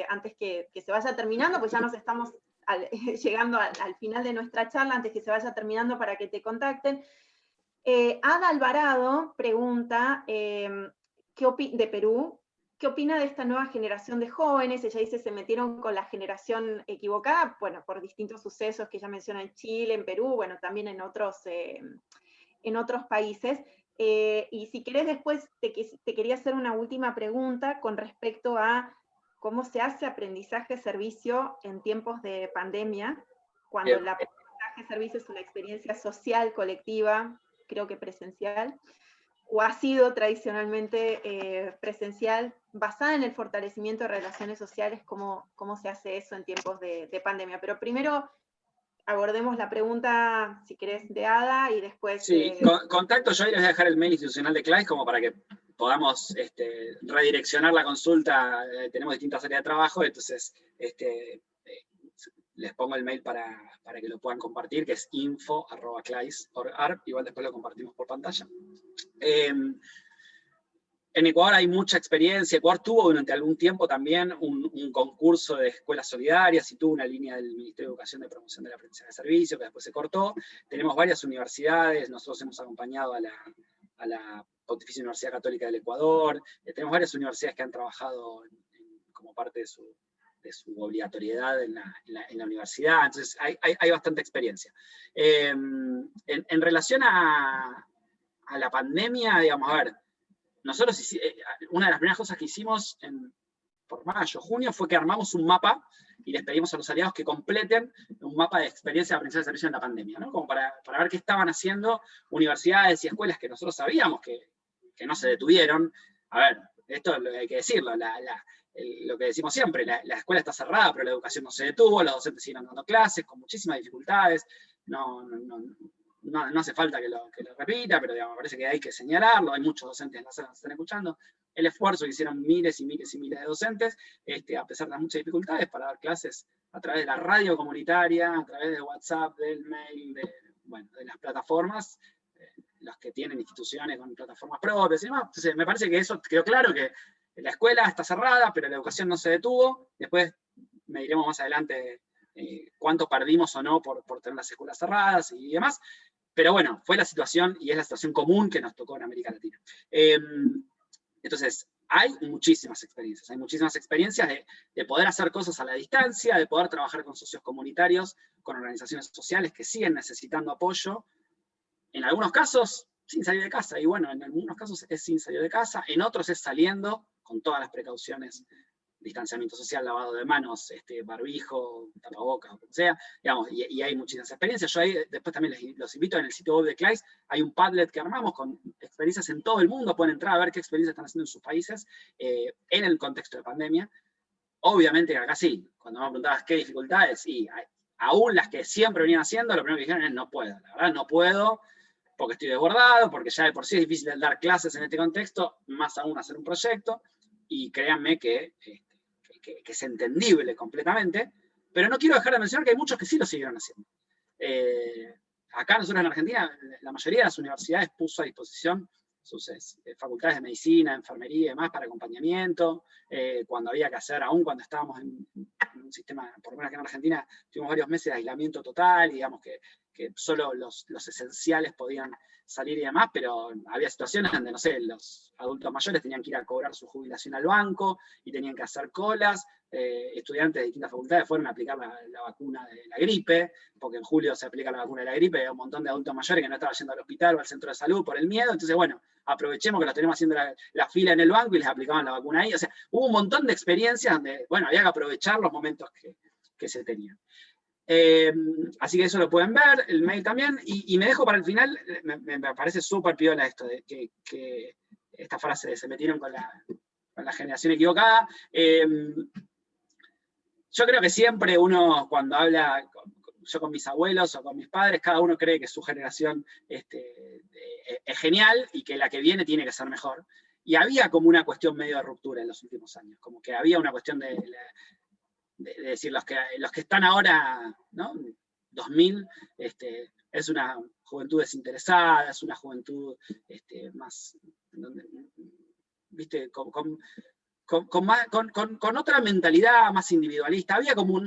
antes que se vaya terminando, pues ya nos estamos llegando al final de nuestra charla, antes que se vaya terminando, para que te contacten. Ada Alvarado pregunta, de Perú, ¿qué opina de esta nueva generación de jóvenes? Ella dice, se metieron con la generación equivocada, bueno, por distintos sucesos que ella menciona en Chile, en Perú, bueno, también en otros países. Y si querés después, te quería hacer una última pregunta con respecto a cómo se hace aprendizaje-servicio en tiempos de pandemia, cuando el aprendizaje-servicio es una experiencia social, colectiva, creo que presencial, o ha sido tradicionalmente presencial, basada en el fortalecimiento de relaciones sociales, cómo se hace eso en tiempos de pandemia. Pero primero abordemos la pregunta, si querés, de Ada, y después... Sí, contacto, yo ahí les voy a dejar el mail institucional de CLAIS como para que podamos redireccionar la consulta. Tenemos distintas áreas de trabajo, entonces les pongo el mail para que lo puedan compartir, que es info@clais.org, igual después lo compartimos por pantalla. En Ecuador hay mucha experiencia. Ecuador tuvo durante algún tiempo también un concurso de escuelas solidarias y tuvo una línea del Ministerio de Educación de promoción del aprendizaje de servicio, que después se cortó. Tenemos varias universidades, nosotros hemos acompañado a la Pontificia Universidad Católica del Ecuador, tenemos varias universidades que han trabajado como parte de su obligatoriedad en la universidad, entonces hay bastante experiencia. En relación a la pandemia, digamos, a ver, nosotros, una de las primeras cosas que hicimos por mayo, junio, fue que armamos un mapa y les pedimos a los aliados que completen un mapa de experiencia de aprendizaje de servicio en la pandemia, ¿no? Como para ver qué estaban haciendo universidades y escuelas que nosotros sabíamos que no se detuvieron. A ver, esto hay que decirlo, lo que decimos siempre, la escuela está cerrada, pero la educación no se detuvo, los docentes siguen dando clases con muchísimas dificultades, no hace falta que lo repita, pero digamos, me parece que hay que señalarlo. Hay muchos docentes en la sala que están escuchando. El esfuerzo que hicieron miles y miles y miles de docentes, a pesar de las muchas dificultades, para dar clases a través de la radio comunitaria, a través de WhatsApp, del mail, de las plataformas, los que tienen instituciones con plataformas propias y demás. Entonces, me parece que eso quedó claro, que la escuela está cerrada, pero la educación no se detuvo. Después mediremos más adelante cuánto perdimos o no por tener las escuelas cerradas y demás. Pero bueno, fue la situación y es la situación común que nos tocó en América Latina. Entonces, hay muchísimas experiencias de poder hacer cosas a la distancia, de poder trabajar con socios comunitarios, con organizaciones sociales que siguen necesitando apoyo. En algunos casos, sin salir de casa, y bueno, en algunos casos es sin salir de casa, en otros es saliendo, con todas las precauciones, distanciamiento social, lavado de manos, barbijo, tapabocas, o como sea, digamos, y hay muchísimas experiencias. Yo ahí después también los invito, en el sitio web de CLAIS hay un Padlet que armamos con experiencias en todo el mundo, pueden entrar a ver qué experiencias están haciendo en sus países en el contexto de pandemia. Obviamente acá sí, cuando me preguntabas qué dificultades, y aún las que siempre venían haciendo, lo primero que dijeron es no puedo, la verdad no puedo, porque estoy desbordado, porque ya de por sí es difícil dar clases en este contexto, más aún hacer un proyecto, y créanme que es entendible completamente, pero no quiero dejar de mencionar que hay muchos que sí lo siguieron haciendo. Acá nosotros en Argentina, la mayoría de las universidades puso a disposición sus facultades de medicina, enfermería y demás para acompañamiento, cuando había que hacer, aún cuando estábamos en un sistema, por lo menos aquí en Argentina, tuvimos varios meses de aislamiento total, y digamos que solo los esenciales podían salir y demás, pero había situaciones donde, no sé, los adultos mayores tenían que ir a cobrar su jubilación al banco y tenían que hacer colas. Estudiantes de distintas facultades fueron a aplicar la vacuna de la gripe, porque en julio se aplica la vacuna de la gripe, y hay un montón de adultos mayores que no estaban yendo al hospital o al centro de salud por el miedo. Entonces, bueno, aprovechemos que los tenemos haciendo la fila en el banco y les aplicaban la vacuna ahí. O sea, hubo un montón de experiencias donde, bueno, había que aprovechar los momentos que se tenían. Así que eso lo pueden ver, el mail también, y me dejo para el final. Me parece súper piola esto de que esta frase de se metieron con la generación equivocada. Yo creo que siempre uno, cuando habla, yo con mis abuelos o con mis padres, cada uno cree que su generación es genial y que la que viene tiene que ser mejor. Y había como una cuestión medio de ruptura en los últimos años, como que había una cuestión de decir, los que están ahora, ¿no? 2000, es una juventud desinteresada, es una juventud más, ¿viste? con otra mentalidad más individualista. Había como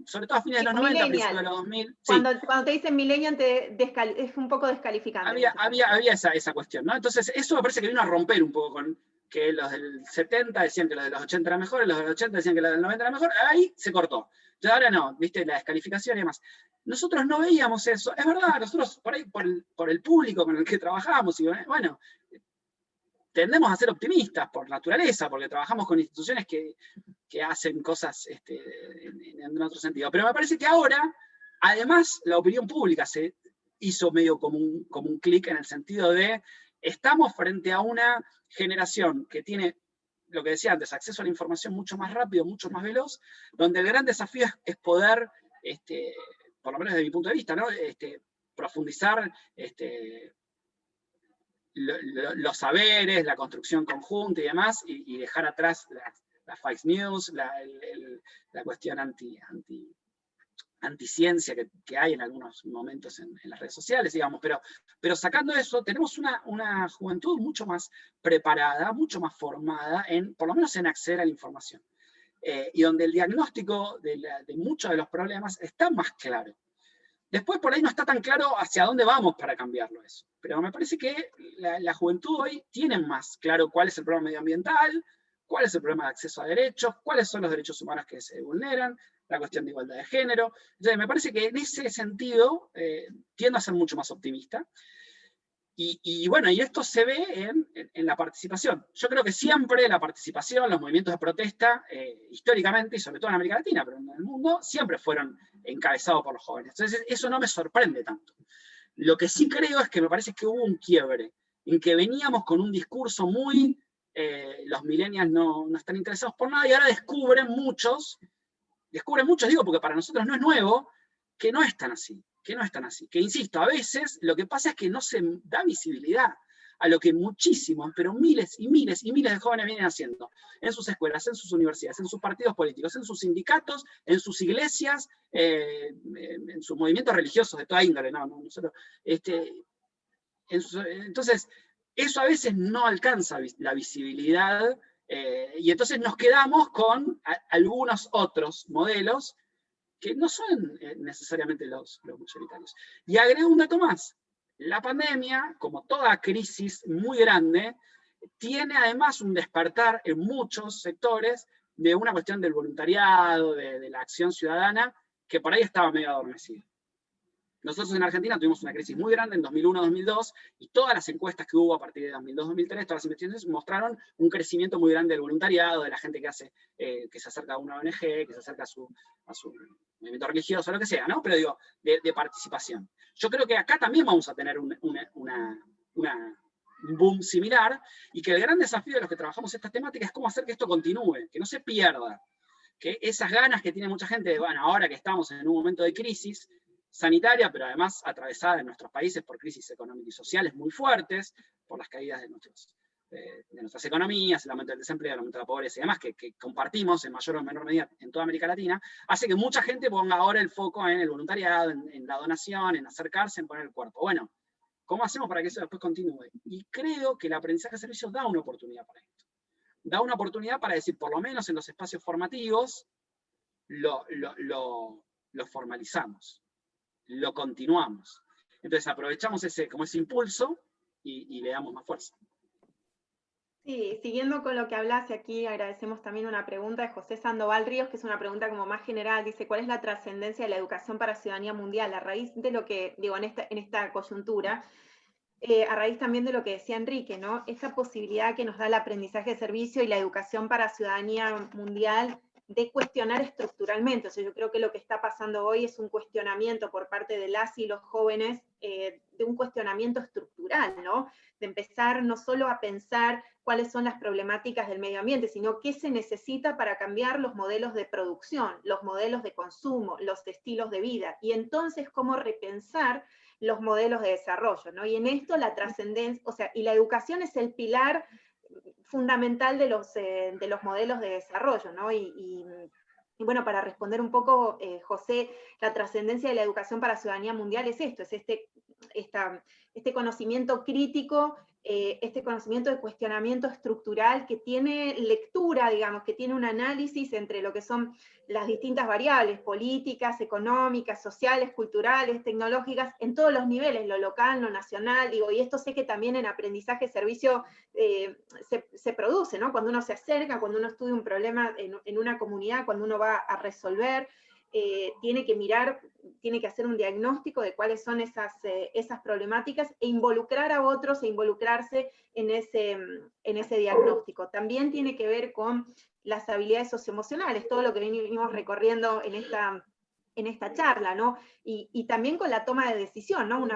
sobre todo a fines de los 90, principios de los 2000. Sí. Cuando te dicen millennial es un poco descalificante. Había esa cuestión, ¿no? Entonces, eso me parece que vino a romper un poco con que los del 70 decían que los de los 80 eran mejores, los de los 80 decían que los del 90 eran mejores, ahí se cortó. Entonces ahora no, viste, la descalificación y demás. Nosotros no veíamos eso, es verdad, nosotros por ahí, por el público con el que trabajamos, y bueno, tendemos a ser optimistas por naturaleza, porque trabajamos con instituciones que hacen cosas en otro sentido. Pero me parece que ahora, además, la opinión pública se hizo medio como un clic en el sentido de estamos frente a una generación que tiene, lo que decía antes, acceso a la información mucho más rápido, mucho más veloz, donde el gran desafío es poder, por lo menos desde mi punto de vista, ¿no? Profundizar los saberes, la construcción conjunta y demás, y dejar atrás las fake news, la cuestión anticiencia que hay en algunos momentos en las redes sociales, digamos, pero sacando eso, tenemos una juventud mucho más preparada, mucho más formada, por lo menos en acceder a la información, y donde el diagnóstico de muchos de los problemas está más claro. Después por ahí no está tan claro hacia dónde vamos para cambiarlo eso, pero me parece que la juventud hoy tiene más claro cuál es el problema medioambiental, cuál es el problema de acceso a derechos, cuáles son los derechos humanos que se vulneran, la cuestión de igualdad de género. Entonces me parece que en ese sentido tiendo a ser mucho más optimista. Y bueno, y esto se ve en la participación. Yo creo que siempre la participación, los movimientos de protesta, históricamente, y sobre todo en América Latina, pero en el mundo, siempre fueron encabezados por los jóvenes. Entonces eso no me sorprende tanto. Lo que sí creo es que me parece que hubo un quiebre, en que veníamos con un discurso muy, los millennials no están interesados por nada, y ahora descubren muchos, digo porque para nosotros no es nuevo, que no es tan así. Que insisto, a veces lo que pasa es que no se da visibilidad a lo que muchísimos, pero miles y miles y miles de jóvenes vienen haciendo en sus escuelas, en sus universidades, en sus partidos políticos, en sus sindicatos, en sus iglesias, en sus movimientos religiosos de toda índole, entonces, eso a veces no alcanza la visibilidad, y entonces nos quedamos con algunos otros modelos que no son necesariamente los mayoritarios. Y agrego un dato más. La pandemia, como toda crisis muy grande, tiene además un despertar en muchos sectores de una cuestión del voluntariado, de la acción ciudadana, que por ahí estaba medio adormecida. Nosotros en Argentina tuvimos una crisis muy grande en 2001-2002, y todas las encuestas que hubo a partir de 2002-2003, todas las investigaciones mostraron un crecimiento muy grande del voluntariado, de la gente que se acerca a una ONG, que se acerca a su movimiento religioso, lo que sea, ¿no? Pero digo, de participación. Yo creo que acá también vamos a tener un boom similar, y que el gran desafío de los que trabajamos estas temáticas es cómo hacer que esto continúe, que no se pierda, que esas ganas que tiene mucha gente, bueno, ahora que estamos en un momento de crisis sanitaria, pero además atravesada en nuestros países por crisis económicas y sociales muy fuertes, por las caídas de nuestras economías, el aumento del desempleo, el aumento de la pobreza y demás, que compartimos en mayor o menor medida en toda América Latina, hace que mucha gente ponga ahora el foco en el voluntariado, en la donación, en acercarse, en poner el cuerpo. Bueno, ¿cómo hacemos para que eso después continúe? Y creo que el aprendizaje de servicios da una oportunidad para esto. Da una oportunidad para decir, por lo menos en los espacios formativos, lo formalizamos, lo continuamos. Entonces aprovechamos ese impulso y le damos más fuerza. Sí, siguiendo con lo que hablas, y aquí agradecemos también una pregunta de José Sandoval Ríos, que es una pregunta como más general. Dice, ¿cuál es la trascendencia de la educación para ciudadanía mundial? A raíz de lo que, digo, en esta coyuntura, a raíz también de lo que decía Enrique, ¿no? Esa posibilidad que nos da el aprendizaje de servicio y la educación para ciudadanía mundial de cuestionar estructuralmente. O sea, yo creo que lo que está pasando hoy es un cuestionamiento por parte de las y los jóvenes, de un cuestionamiento estructural, ¿no? De empezar no solo a pensar cuáles son las problemáticas del medio ambiente, sino qué se necesita para cambiar los modelos de producción, los modelos de consumo, los estilos de vida, y entonces cómo repensar los modelos de desarrollo, ¿no? Y en esto la trascendencia, o sea, y la educación es el pilar fundamental de los modelos de desarrollo, ¿no? Y bueno, para responder un poco, José, la trascendencia de la educación para ciudadanía mundial es esto, es este este conocimiento crítico, este conocimiento de cuestionamiento estructural que tiene lectura, digamos, que tiene un análisis entre lo que son las distintas variables, políticas, económicas, sociales, culturales, tecnológicas, en todos los niveles, lo local, lo nacional, digo, y esto sé que también en aprendizaje servicio se produce, ¿no? Cuando uno se acerca, cuando uno estudia un problema en una comunidad, cuando uno va a resolver, tiene que mirar, tiene que hacer un diagnóstico de cuáles son esas problemáticas e involucrar a otros e involucrarse en ese diagnóstico. También tiene que ver con las habilidades socioemocionales, todo lo que venimos recorriendo en esta charla, ¿no? Y también con la toma de decisión, ¿no?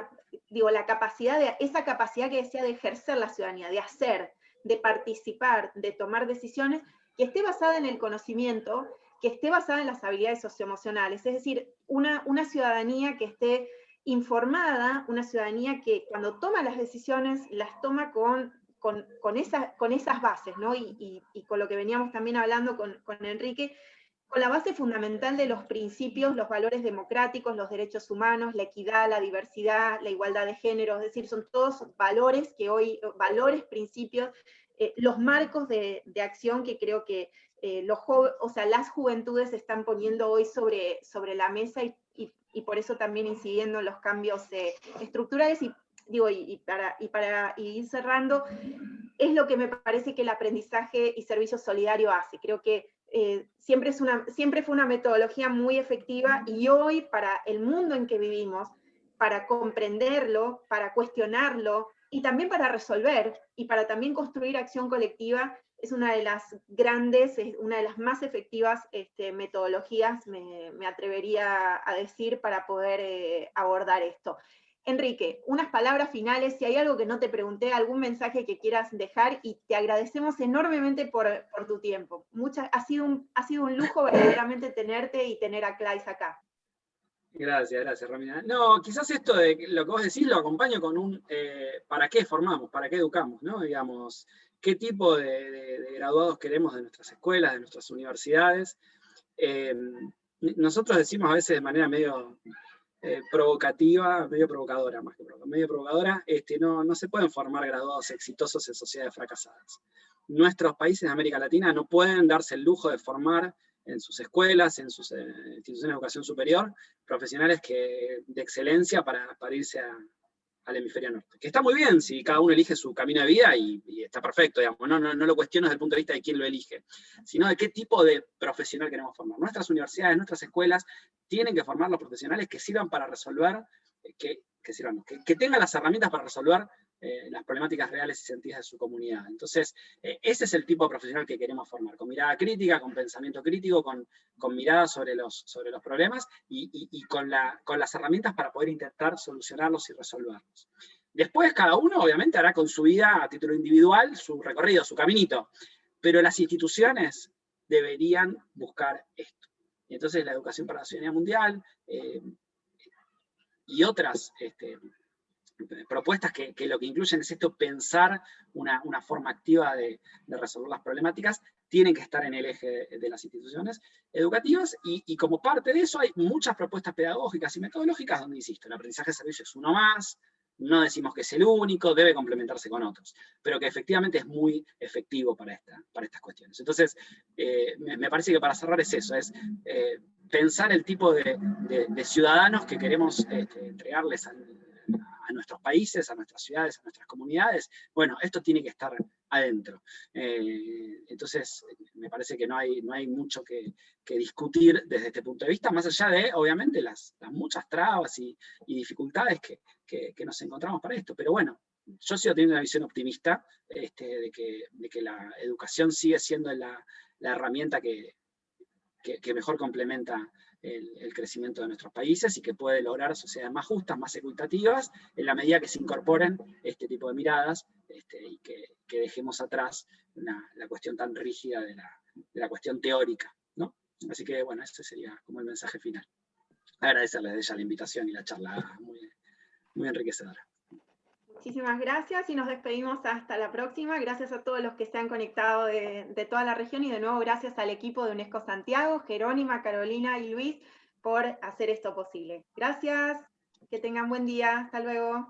Esa capacidad que decía de ejercer la ciudadanía, de hacer, de participar, de tomar decisiones, que esté basada en el conocimiento, que esté basada en las habilidades socioemocionales, es decir, una ciudadanía que esté informada, una ciudadanía que cuando toma las decisiones, las toma con esas bases, ¿no? Y con lo que veníamos también hablando con Enrique, con la base fundamental de los principios, los valores democráticos, los derechos humanos, la equidad, la diversidad, la igualdad de género, es decir, son todos valores que hoy, principios, los marcos de acción que creo que las juventudes están poniendo hoy sobre la mesa y por eso también incidiendo en los cambios estructurales y para ir cerrando, es lo que me parece que el aprendizaje y servicio solidario hace. Creo que siempre fue una metodología muy efectiva y hoy para el mundo en que vivimos, para comprenderlo, para cuestionarlo y también para resolver y para también construir acción colectiva, es una de las grandes, una de las más efectivas metodologías, me atrevería a decir, para poder abordar esto. Enrique, unas palabras finales, si hay algo que no te pregunté, algún mensaje que quieras dejar, y te agradecemos enormemente por tu tiempo. Ha sido un lujo verdaderamente tenerte y tener a Claes acá. Gracias, Romina. No, quizás esto de lo que vos decís lo acompaño con un ¿para qué formamos? ¿Para qué educamos? ¿No? Digamos, ¿qué tipo de graduados queremos de nuestras escuelas, de nuestras universidades? Nosotros decimos a veces de manera medio provocativa, medio provocadora, más que medio provocadora, no se pueden formar graduados exitosos en sociedades fracasadas. Nuestros países de América Latina no pueden darse el lujo de formar en sus escuelas, en sus instituciones de educación superior, profesionales de excelencia para irse al hemisferio norte. Que está muy bien si cada uno elige su camino de vida y está perfecto, digamos. No lo cuestiono desde el punto de vista de quién lo elige, sino de qué tipo de profesional queremos formar. Nuestras universidades, nuestras escuelas tienen que formar los profesionales que sirvan para resolver, que tengan las herramientas para resolver las problemáticas reales y sentidas de su comunidad. Entonces, ese es el tipo de profesional que queremos formar, con mirada crítica, con pensamiento crítico, con mirada sobre los problemas y con las herramientas para poder intentar solucionarlos y resolverlos. Después, cada uno, obviamente, hará con su vida, a título individual, su recorrido, su caminito, pero las instituciones deberían buscar esto. Y entonces, la educación para la ciudadanía mundial y otras propuestas que lo que incluyen es esto, pensar una forma activa de resolver las problemáticas, tienen que estar en el eje de las instituciones educativas, y como parte de eso hay muchas propuestas pedagógicas y metodológicas donde, insisto, el aprendizaje de servicio es uno más, no decimos que es el único, debe complementarse con otros, pero que efectivamente es muy efectivo para estas cuestiones. Entonces, me parece que para cerrar es eso, es pensar el tipo de ciudadanos que queremos entregarles a nuestros países, a nuestras ciudades, a nuestras comunidades. Bueno, esto tiene que estar adentro. Entonces, me parece que no hay mucho que discutir desde este punto de vista, más allá de, obviamente, las muchas trabas y dificultades que nos encontramos para esto. Pero bueno, yo sigo teniendo una visión optimista de que la educación sigue siendo la herramienta que mejor complementa el crecimiento de nuestros países y que puede lograr sociedades más justas, más equitativas, en la medida que se incorporen este tipo de miradas y que dejemos atrás la cuestión tan rígida de la cuestión teórica, ¿no? Así que, bueno, ese sería como el mensaje final. Agradecerles de ella la invitación y la charla muy, muy enriquecedora. Muchísimas gracias y nos despedimos hasta la próxima. Gracias a todos los que se han conectado de toda la región y de nuevo gracias al equipo de UNESCO Santiago, Jerónima, Carolina y Luis por hacer esto posible. Gracias, que tengan buen día. Hasta luego.